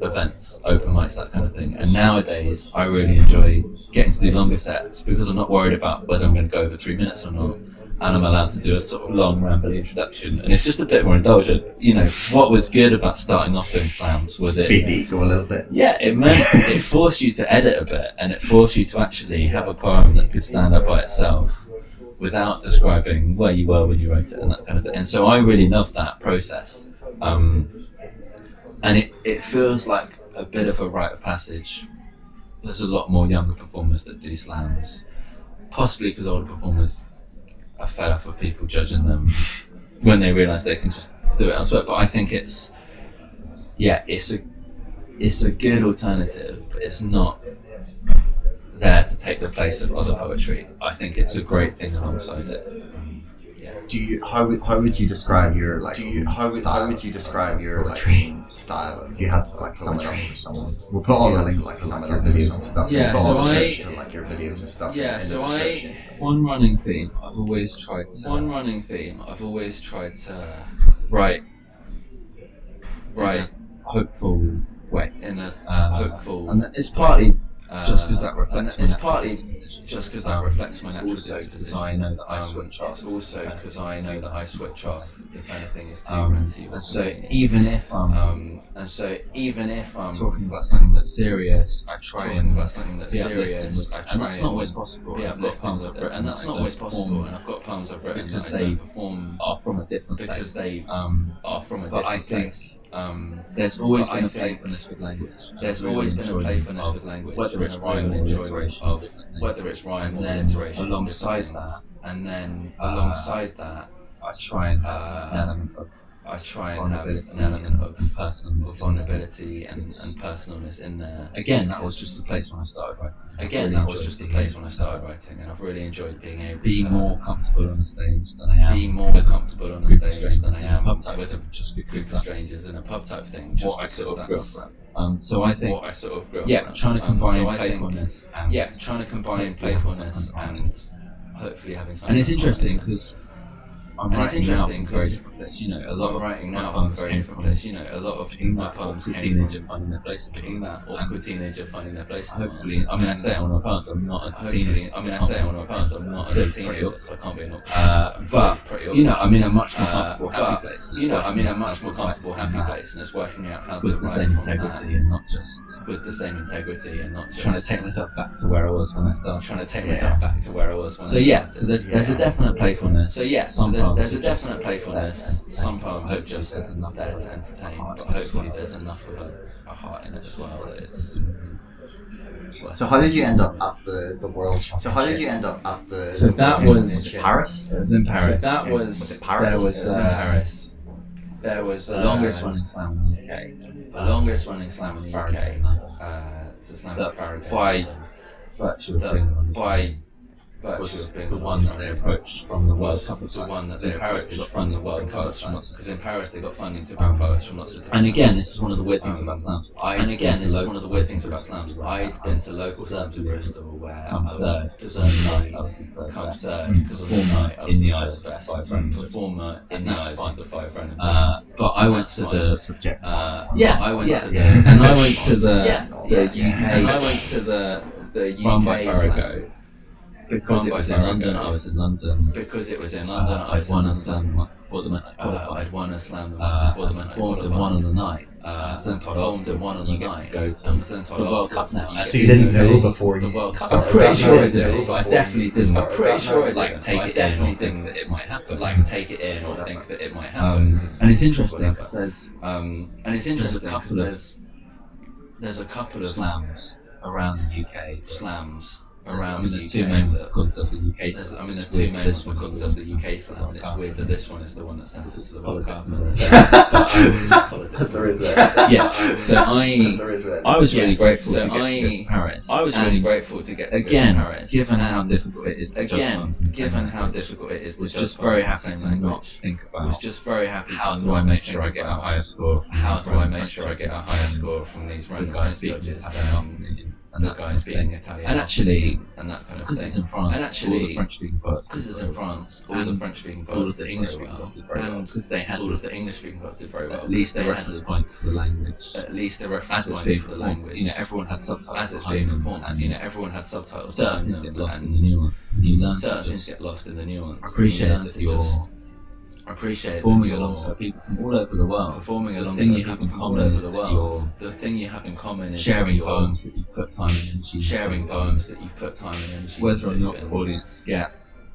S2: events, open mics, that kind of thing. And nowadays, I really enjoy getting to do longer sets because I'm not worried about whether I'm going to go over 3 minutes or not. And I'm allowed to do a sort of long, rambly introduction, and it's just a bit more indulgent. You know, what was good about starting off doing slams was
S1: feed the ego a little bit.
S2: Yeah, it meant it forced you to edit a bit, and it forced you to actually have a poem that could stand up by itself without describing where you were when you wrote it and that kind of thing. And so I really love that process. And it feels like a bit of a rite of passage. There's a lot more younger performers that do slams, possibly because older performers are fed up of people judging them when they realise they can just do it elsewhere. But I think it's a good alternative, but it's not there to take the place of other poetry. I think it's a great thing alongside it.
S1: How would you describe your how would you describe your style if you had to sum it up for someone? We'll put all the links to your videos and stuff.
S2: Yeah,
S1: we'll put all
S2: so
S1: the links to your videos and stuff.
S2: Yeah,
S1: in
S2: so
S1: the description.
S2: one running theme I've always tried to write hopeful way in a hopeful, and it's partly just because that reflects my natural disposition. Because I know that I switch off. It's also because I know that I switch off if anything is too ranty. And so even if I'm talking about something that's serious, I try and be uplifting, and that's not always possible. And that's not always possible. And I've got poems I've written because they are from a different place. But I think there's always been a playfulness with language. Whether it's rhyme or alliteration, alongside that, I try and have an element of vulnerability and personalness in there. Again, that was just the place when I started writing. And I've really enjoyed being able to be more comfortable on the stage than I am with just because strangers in a pub type thing. Just what I sort of grew up around. So I think trying to combine playfulness and hopefully having something. And it's interesting because I'm writing now from a very different place. You know, a lot of writing now from a very different place. You know, a lot of my poems came from teenager finding their place. Picking that awkward teenager finding their place. Hopefully, I mean, I say it on my poems. I'm not a teenager. So I can't be an awkward. But you know, I'm in a much more comfortable, happy place. And it's working out how to write with the same integrity and not just trying to take myself back to where I was when I started. So there's a definite playfulness. There's a definite playfulness. Some poems are just there to entertain, but hopefully there's enough of a heart in it as well that it's.
S1: So how did you end up at the World Championship? Was it Paris?
S2: It was in Paris.
S1: Was it Paris?
S2: There was the longest running slam in the UK. It's a slam at Farragut. By virtue of being the one that they approached from the World Cup. Because in Paris they got funding to bring poets from lots of different. And again, this is one of the weird things about slams. I'd been to local slams in Bristol where I was third because of former in the eyes of the five random. But I went to the subject. I went to the UK run by Farragut. Because it was in London, I was in London. I'd won a slam before the night I qualified. Performed in one on the night. Then performed in one on the night. To go to the World Cup now.
S1: So you didn't know before you started?
S2: I'm pretty sure I did, but I definitely didn't. I'm pretty sure I take it in or think that it might happen. And it's interesting because there's a couple of slams around the UK. There's two main ones that call themselves the UK slam. There's two main ones that call themselves the UK slam, and it's weird that this one is the one that sent it to the World Cup. Yeah, so I was really grateful to get to Paris. Given how difficult it is to was just very happy to not think about how do I make sure I get a higher score from these random judges. and the guy speaking Italian,
S3: and actually,
S2: and that kind of
S3: because
S2: thing.
S3: it's in France,
S2: and actually,
S3: all the French-speaking poets,
S2: because it's in France, all the French-speaking
S3: all
S2: poets
S3: of the
S2: did
S3: English-speaking
S2: very well,
S3: poets did very well, because they had
S2: all of the English-speaking poets did very well.
S3: at least a reference point for the language.
S2: At least a reference
S3: As it's
S2: point
S3: being
S2: for the
S3: performed,
S2: language.
S3: you know, everyone had subtitles.
S2: As it's being performed, you know, everyone had subtitles.
S3: Certain things get lost in the nuance. And you learn
S2: certain
S3: to
S2: things
S3: just
S2: get lost in the nuance.
S3: appreciate that you're performing alongside people from all over the world.
S2: Performing
S3: the
S2: alongside
S3: thing you
S2: people
S3: have in
S2: from all
S3: common
S2: over
S3: is
S2: the
S3: that
S2: world. The thing you have in common is
S3: sharing poems that you've put time and energy into.
S2: Sharing poems that you've put time and energy
S3: whether or
S2: into,
S3: not the audience get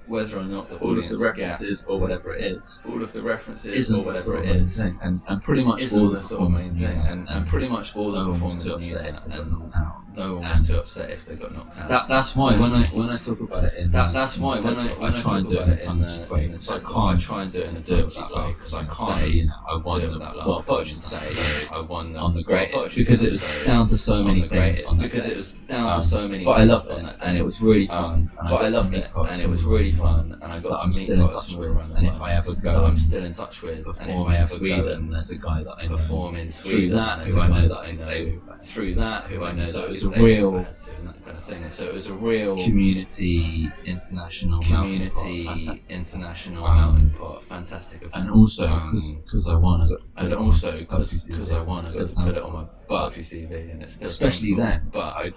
S2: whether or not the
S3: all of
S2: audience
S3: the references or whatever it is.
S2: All of the references
S3: Isn't
S2: or whatever
S3: the
S2: it
S3: sort of
S2: is.
S3: main thing. And pretty much
S2: Isn't
S3: all
S2: the
S3: the
S2: sort of main
S3: performers
S2: thing.
S3: knew that.
S2: And pretty much all the
S3: No one was
S2: performers
S3: too
S2: knew
S3: upset
S2: that.
S3: if they got
S2: And
S3: knocked out.
S2: no one was too upset if they got knocked out.
S3: That's why when I talk about it in
S2: That's why when I
S3: try and do it in a tongue-in-cheek way, because I can't
S2: try and do it in a
S3: do it
S2: tongue-in-cheek
S3: that
S2: way,
S3: well,
S2: because I
S3: say,
S2: can't
S3: you know, I won
S2: do it
S3: the
S2: with that
S3: World Poetry
S2: say
S3: Slam
S2: I won
S3: on the greatest,
S2: Poetry
S3: because it
S2: Slam,
S3: was down to so many things on that
S2: because
S3: day.
S2: it was down to so many
S3: But I
S2: things
S3: loved
S2: on
S3: it,
S2: that
S3: and
S2: day.
S3: it was really fun.
S2: But I loved it, and it was really fun, and I got to meet poets from all around the world.
S3: And if I ever
S2: that
S3: go
S2: I'm still in touch with, and if
S3: perform
S2: I
S3: in
S2: ever go
S3: Sweden,
S2: and
S3: there's a guy that I know.
S2: perform in
S3: Through
S2: Sweden,
S3: that,
S2: there's
S3: who
S2: a
S3: I
S2: guy
S3: know
S2: that I know. Through that, who I know
S3: So
S2: that
S3: it was
S2: is
S3: a
S2: there
S3: real
S2: and that kind of thing. So it was a real
S3: community international
S2: international melting pot, fantastic event.
S3: and also because I won, I got to put
S2: And
S3: it on
S2: also
S3: my
S2: because I won, I got to
S3: Still
S2: put it
S3: sounds
S2: on my poetry CV, and it's still
S3: especially
S2: sounds
S3: then.
S2: cool. But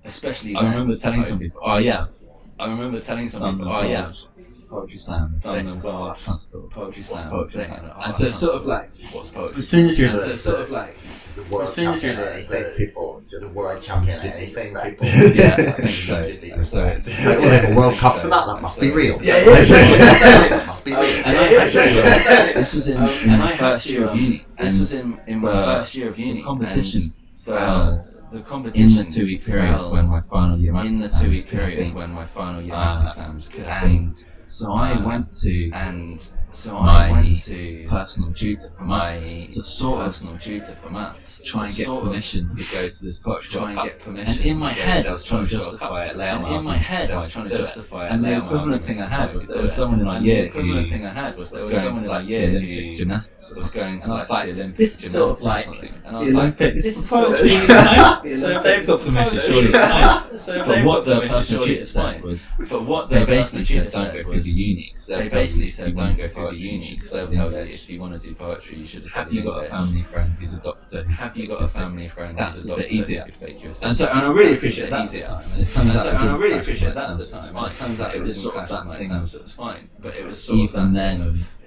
S2: especially
S3: I
S2: then,
S3: remember telling some people, "Oh yeah,
S2: I remember telling some
S3: done
S2: people,
S3: the
S2: oh yeah,
S3: poetry slam,
S2: done the
S3: oh, that sounds cool."
S2: poetry
S3: What's
S2: slam
S3: poetry
S2: thing.
S3: slam?
S2: Oh,
S3: And so it's sort of like,
S2: what's poetry?
S1: As soon as you're
S2: And
S1: the-
S2: so it's sort of like
S4: The world
S1: As soon as you're
S4: champion,
S1: the-
S4: I think people just world champion anything people
S3: Yeah, I think so.
S4: immediately
S3: So
S4: respect.
S3: it's-
S4: Like, well, they have a World Cup for that, that must be real.
S2: Yeah.
S4: That must be real.
S3: and I actually, this was in
S2: and
S3: my
S2: I
S3: first
S2: had
S3: year of uni.
S2: This was in my
S3: the-
S2: first year of uni.
S3: The competition
S2: and
S3: fell
S2: the
S3: in
S2: competition
S3: the 2-week period
S2: fell
S3: when my final year maths
S2: in the
S3: exams
S2: 2-week
S3: could have
S2: period
S3: been.
S2: when my final year maths exams could have been.
S3: And so I went to
S2: And so I
S3: my
S2: went to
S3: personal tutor for
S2: my
S3: maths to sort of
S2: personal tutor for maths.
S3: try and get permission to go to this poetry
S2: Try
S3: World
S2: and
S3: Cup.
S2: get permission.
S3: And in my
S2: to go
S3: head,
S2: to
S3: I was
S2: this
S3: trying to
S2: Poetry World Cup.
S3: justify it, lay out
S2: And
S3: my
S2: in my head, I was
S3: arguments
S2: trying
S3: why
S2: to
S3: do it.
S2: justify it.
S3: And
S2: lay
S3: the
S2: out my
S3: equivalent thing I
S2: arguments
S3: had
S2: why
S3: was
S2: to
S3: there
S2: do
S3: was
S2: it.
S3: someone in our
S2: And
S3: year
S2: the equivalent
S3: who
S2: thing I had was there
S3: was
S2: was
S3: going
S2: someone
S3: to
S2: in our
S3: like
S2: year
S3: the Olympic
S2: who
S3: gymnastics or
S2: was
S3: something.
S2: going to
S3: And I
S2: like
S3: was like,
S2: the Olympic
S3: this is sort of
S2: gymnastics or
S3: like
S2: something. And I
S3: the
S2: was like,
S3: Olympics.
S2: this is
S3: So
S2: sort of
S3: if they've got permission, surely it's fine.
S2: So if
S3: But
S2: they've
S3: what
S2: got
S3: the
S2: permission,
S3: personal
S2: surely
S3: tutor
S2: it's
S3: said
S2: fine.
S3: was,
S2: But what
S3: they
S2: the
S3: basically
S2: personal tutor
S3: said, don't
S2: said
S3: go through
S2: was,
S3: the uni.
S2: they basically said, don't go through the uni, because they'll tell you if you want to do poetry, you should have
S3: Have
S2: studied
S3: you got a
S2: English.
S3: family friend who's a doctor?
S2: Have you got a family friend
S3: That's
S2: who's
S3: a
S2: a
S3: bit
S2: doctor
S3: easier.
S2: who could fake you a
S3: And so, and I really appreciate that.
S2: easier.
S3: And it turns out
S2: And I really
S3: didn't
S2: appreciate
S3: clash
S2: that at the
S3: with my
S2: time.
S3: exams,
S2: And it turns out it
S3: was
S2: didn't
S3: sort of
S2: clash with
S3: that
S2: my
S3: thing
S2: exams, so
S3: of
S2: it's fine. But it was sort of
S3: even
S2: that
S3: then,
S2: thing of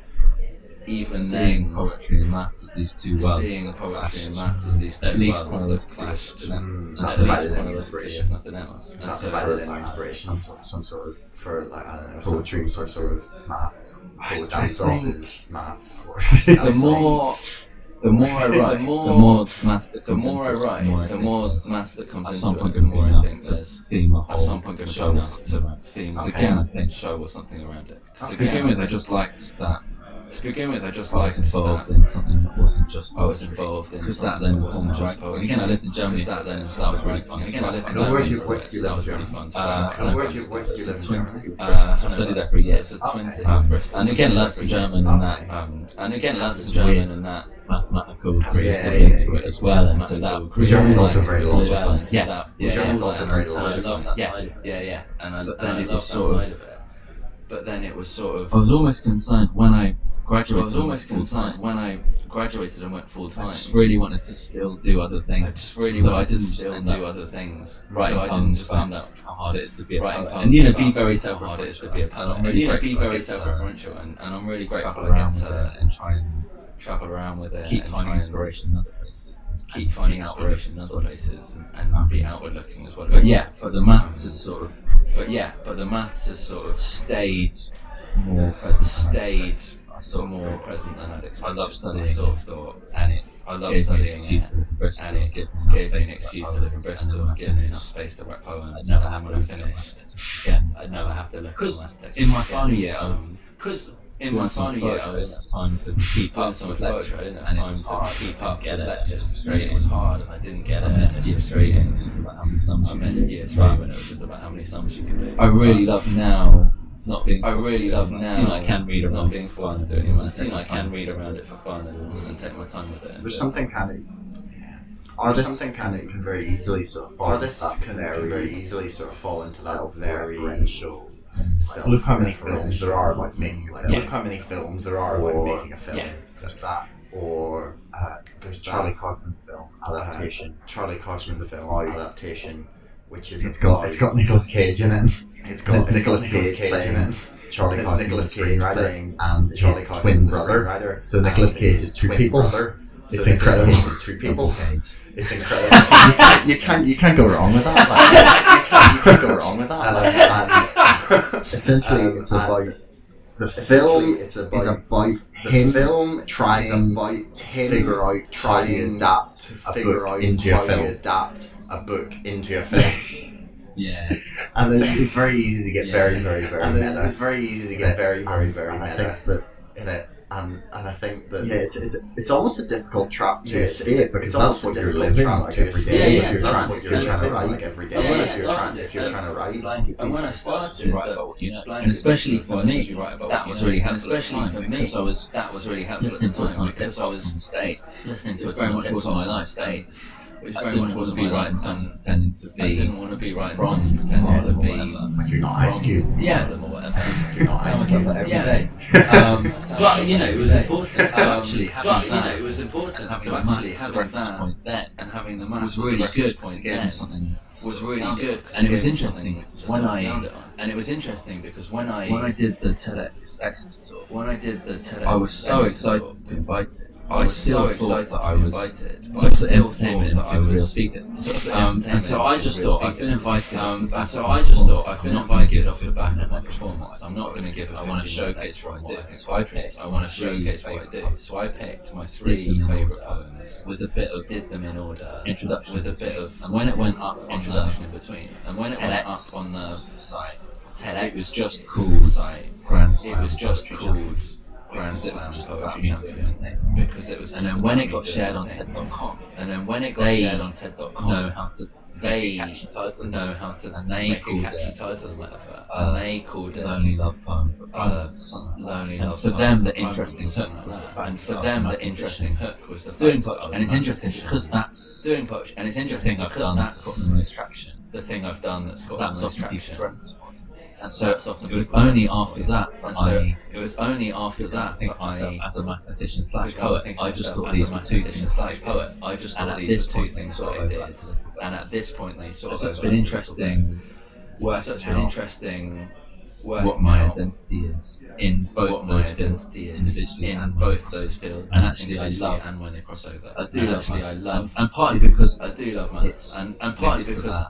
S2: even
S3: seeing
S2: then
S3: poetry and maths as these two worlds.
S2: seeing
S3: that
S2: poetry and
S3: clashed.
S2: maths as these two
S3: At least
S2: worlds
S3: one of
S2: that
S3: those
S2: clashed.
S3: three.
S4: It's
S2: At
S4: not
S2: least
S4: provided
S2: one
S4: any
S2: of those three,
S4: inspiration.
S2: if nothing else.
S4: It's
S2: And
S4: not
S2: so-
S4: provided any inspiration, some sort of, for like, I don't know, poetry sources, maths, poetry sources, maths.
S3: The more I write,
S2: The more-
S3: the more maths that
S2: The
S3: comes
S2: more I
S3: into it,
S2: write, the more
S3: there's
S2: maths that comes
S3: at some
S2: into
S3: point
S2: it, the
S3: going to be
S2: more I
S3: enough
S2: think
S3: to
S2: there's
S3: theme a
S2: at
S3: whole
S2: some point going to be
S3: show or
S2: enough
S3: something
S2: to
S3: around it.
S2: theme
S3: Because
S2: a
S3: again, I
S2: whole
S3: think
S2: show or something around it. 'Cause
S3: to
S2: again,
S3: begin with, I just liked that
S2: to begin with, I just
S3: I was
S2: liked
S3: involved
S2: that
S3: in something that wasn't just
S2: I was
S3: poetry.
S2: involved in
S3: Because that
S2: something
S3: then
S2: that wasn't
S3: wasn't
S2: just
S3: just
S2: poetry.
S3: poetry. Again, I lived in Germany,
S2: Because that then
S3: so that was really
S2: right.
S3: fun.
S2: And again, I lived in
S4: And where
S2: Germany,
S4: do you-
S2: so
S4: where do you
S2: that
S4: live
S2: was
S4: in
S2: really
S4: Germany?
S2: fun.
S4: And where do you
S2: So
S4: live in
S3: twins.
S4: Germany?
S3: I studied there for a year.
S2: It's a twin city
S4: Okay.
S2: with Bristol.
S3: And again, learnt some German and that
S2: And again, learnt
S3: That's
S2: some German
S3: weird.
S2: and that
S3: mathematical
S4: Yeah,
S3: creativity
S4: yeah,
S3: into it as well. And so that
S4: German's also
S3: like-
S4: very
S3: so
S4: logical.
S3: that- Yeah,
S4: German's
S3: yeah.
S4: also very
S3: And I
S4: logical.
S3: love that
S2: Yeah,
S3: side of it.
S2: yeah. And I
S3: But then it
S2: love
S3: was
S2: that
S3: sort of-
S2: side of it. But then it was sort of.
S3: I was almost concerned when I graduated.
S2: I was almost
S3: full
S2: concerned
S3: time.
S2: when I graduated and went full
S3: I
S2: time.
S3: just really wanted to still do other things.
S2: I just really
S3: So I
S2: wanted to
S3: didn't just
S2: still
S3: end up
S2: do other things.
S3: writing
S2: So I didn't
S3: poems
S2: just
S3: about
S2: end up
S3: how hard it is to be a
S2: writing
S3: poet.
S2: poems.
S3: And be
S2: about
S3: very
S2: how hard it is to be a poet.
S3: I'm
S2: And
S3: really
S2: be
S3: grateful
S2: very
S3: I get to
S2: self-referential, and I'm really grateful
S3: travel
S2: I
S3: around
S2: get
S3: with
S2: to
S3: it and try and
S2: travel around with it
S3: keep
S2: and
S3: finding
S2: try and
S3: inspiration in other places.
S2: keep finding inspiration in other places and be outward looking as well.
S3: But yeah, but the maths has sort of
S2: but the maths has sort of
S3: stayed more present. I sort of
S2: more
S3: thought,
S2: present than I'd expected.
S3: I love studying.
S2: I sort of thought,
S3: and it
S2: I love
S3: gave me an
S2: studying
S3: excuse to live in Bristol,
S2: and it
S3: gave
S2: gave me an
S3: space
S2: excuse
S3: write
S2: to live in
S3: poems, and
S2: Bristol,
S3: then when I
S2: gave me enough
S3: finished,
S2: space to write poems,
S3: I'd
S2: and
S3: never
S2: then
S3: have
S2: when
S3: to
S2: I
S3: look at
S2: finished,
S3: again.
S2: I'd never have to look at
S3: Because
S2: maths textbooks
S3: in my
S2: again.
S3: final year, I was
S2: Because in
S3: doing
S2: my
S3: some
S2: final year, I
S3: poetry,
S2: was
S3: time to keep
S2: doing
S3: up
S2: so
S3: with
S2: much
S3: lectures,
S2: poetry. I didn't
S3: and
S2: have
S3: it
S2: time
S3: was hard
S2: to keep up
S3: get
S2: with
S3: it.
S2: lectures.
S3: It was
S2: It was hard, and I didn't get
S3: I
S2: it.
S3: missed year 3, and it was just about how many sums
S2: I
S3: you
S2: missed
S3: could
S2: year
S3: do.
S2: 3 when it was just about how many sums you could do.
S3: I really love now not being.
S2: I really love now.
S3: You know, I can read around
S2: not being forced to do
S3: fun,
S2: it anymore.
S3: and take
S2: I
S3: my
S2: can
S3: time.
S2: read around it for fun and take my time with it.
S4: There's something kind of, Artists can very easily sort of fall into that very look how many films there are about making a film.
S1: Look how many films there are about making a film.
S4: There's that.
S1: Or
S4: there's Charlie Kaufman film adaptation.
S1: Which is
S4: it's got Nicolas Cage in it.
S1: It's got Nicolas Cage playing
S4: Charlie Kaufman,
S1: Nicolas
S4: the
S1: Cage
S4: screenwriter,
S1: playing
S4: and
S1: Charlie
S4: his
S1: Kaufman,
S4: twin
S1: the
S4: brother.
S1: screenwriter,
S4: So Nicolas Cage is two people. It's incredible.
S1: Two people. It's incredible.
S4: You can't go wrong with that.
S1: You can't go wrong with that.
S4: And essentially, it's about the film. It's about him trying to figure out how to adapt a book into a film.
S2: Yeah.
S4: And it's very easy to get very, very, very meta.
S1: It's very easy to get very, very, very
S4: and
S1: meta.
S4: I think that
S1: yeah,
S4: it's almost a difficult trap to escape because that's what you're
S1: living
S4: living
S1: like
S4: every day.
S2: Yeah,
S1: that's what you're trying to write like every day. If you're trying to write.
S2: And when I started to write about what you know, and especially for me, that was really helpful. Especially for me, that was really helpful listening to it because I was in the States. Listening to it very much was my life States. Which very much wasn't be writing something pretending to be. I didn't want to be writing something pretending to be.
S4: Like you're not Ice Cube.
S2: Yeah, or whatever.
S1: You're not Ice Cube.
S2: Yeah. But you know, it was important to actually have that. It was important to actually have that point then, and having the maths was really good point then. Was really good, and it was interesting when it was interesting because when I did the TEDx Exeter talk, I was so excited to be invited. I still thought that I was invited. Sort of entertainment that I was real speakers. And so I just thought I've been invited. Off the back of my performance. I'm not going to give. I want to showcase what I do. So I want to showcase what I do. So I picked my 3 favourite poems with a bit of did them in order. Introduction with a bit of and when it went up introduction in between. And when it went up on the site, TEDx, it was just called Grand Slam. It was just called Grand Slam Poetry Champion because it was. And then when it got shared on TED.com, know how to. They know how to make a catchy title and whatever, and they called it Lonely Love Poem Lonely Love Poem. For them, the interesting hook was the fact. And for them, the interesting hook was the fact. And it's interesting because that's doing poetry. And it's interesting because that's got the most traction. The thing I've done that's got the most traction. And so it was only after that that I, as a mathematician / poet, I just thought these were 2 things poet. I just thought these were 2 things that I did. And at this point, they sort of. So it's been interesting. What my identity is in both those fields, individually and both those fields, and actually I love and when they cross over. I do love, and partly because I do love maths, and partly because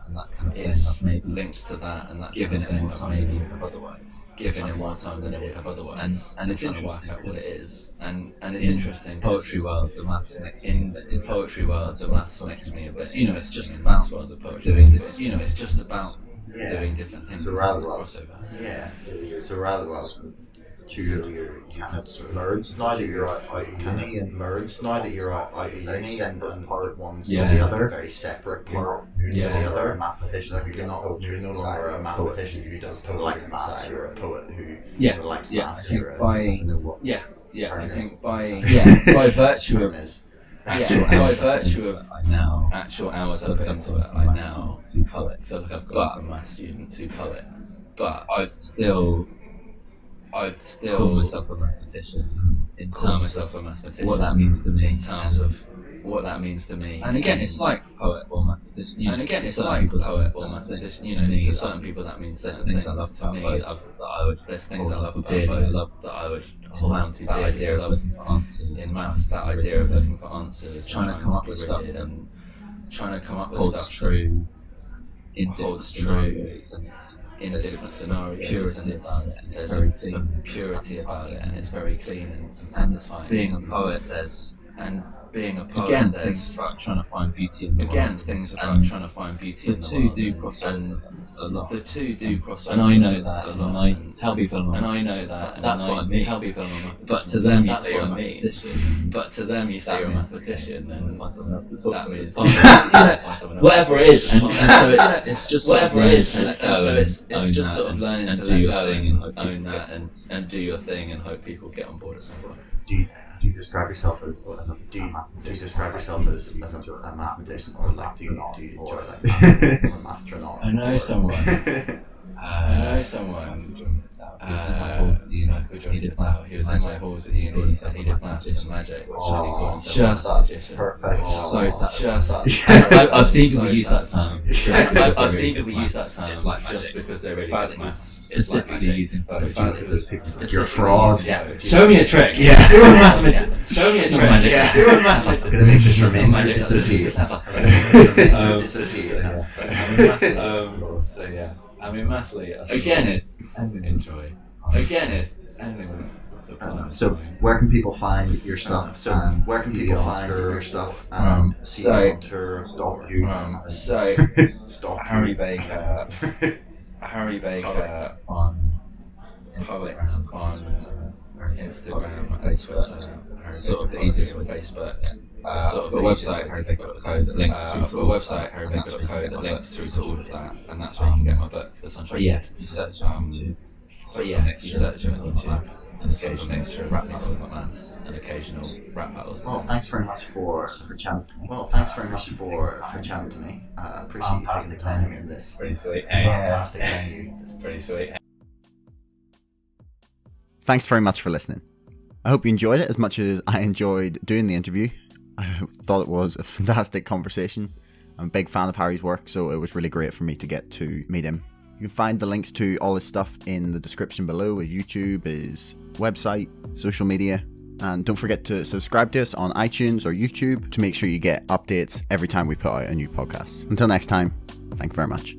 S2: it's linked to that and that given it more time than it would have otherwise. Given it more time than it would have otherwise, and it's interesting to work out what it is, and it's interesting. Poetry world, the maths makes in poetry world, the maths makes me a bit. You know, it's just about the poetry. You know, it's just about. Doing different things.
S4: So rather well,
S1: yeah. So rather well,
S4: you kind of merged now that you're out of uni and merged now that you're out of uni and part one's to the other, very separate part to the other. A mathematician, you're no longer a mathematician who does poetry on the side. You're a poet who likes maths. I think by virtue of. By virtue of actual hours I put into it, I now feel like I've got from math student to poet. But I'd still call myself a mathematician. What that means to me in terms of what that means to me. And again, it's like poet or mathematician. You know, to certain people that means there's things I love about both. There's things I love about both that I would hold on to. That idea of answers in maths, that idea of looking for answers, trying to come up with stuff, and trying to come up with stuff true in different scenarios, and it's in different scenarios, and there's a purity about it, and it's very clean and satisfying. Being a poet, again, things about trying to find beauty in the world. The two do cross over a lot. And I know that, and I tell people that's what I mean. But to them, you say you're a mathematician. You're a mathematician, and that means whatever it is. And so it's just whatever it is. And so it's just sort of learning to let go and own that and do your thing and hope people get on board at some point. Do Do you describe yourself as a do you describe yourself as a mathematician, or like do you enjoy like math, or an astronaut?
S2: I know someone. I know someone. He was in my halls at uni. He said he did maths and magic. Just
S4: perfect.
S2: I've seen people use that term. I've seen people use that term just because they're really good at maths. Specifically using
S4: You're a fraud.
S2: Yeah. Show me a trick.
S4: Yeah.
S2: Do a mathematician. Show me a trick.
S4: Yeah.
S2: Do a mathematician.
S4: I'm gonna make this remain
S2: Magic.
S4: disappear.
S2: So yeah. I mean, mathly, again, it's enjoy. Again, it's anything.
S4: So where can people find your stuff? Where can people find your stuff and see you on tour, stalk you?
S2: So Harry Baker on Poet on Instagram and Twitter. Sort of the easiest on Facebook. Sort of the website harrybaker.co that links through to harrybaker.co that links through to all of that, and that's where you can get my book, The Sunshine.
S3: Yeah, you search on YouTube.
S2: But yeah, you search on YouTube, and sort of a mixture of rap battles, not maths, and occasional rap battles.
S4: Well, thanks very much for chatting to me. For chatting to me. Appreciate you taking the time in this
S3: Pretty sweet.
S4: fantastic venue.
S2: It's pretty sweet.
S1: Thanks very much for listening. I hope you enjoyed it as much as I enjoyed doing the interview. I thought it was a fantastic conversation. I'm a big fan of Harry's work, so it was really great for me to get to meet him. You can find the links to all his stuff in the description below, his YouTube, his website, social media. And don't forget to subscribe to us on iTunes or YouTube to make sure you get updates every time we put out a new podcast. Until next time, thank you very much.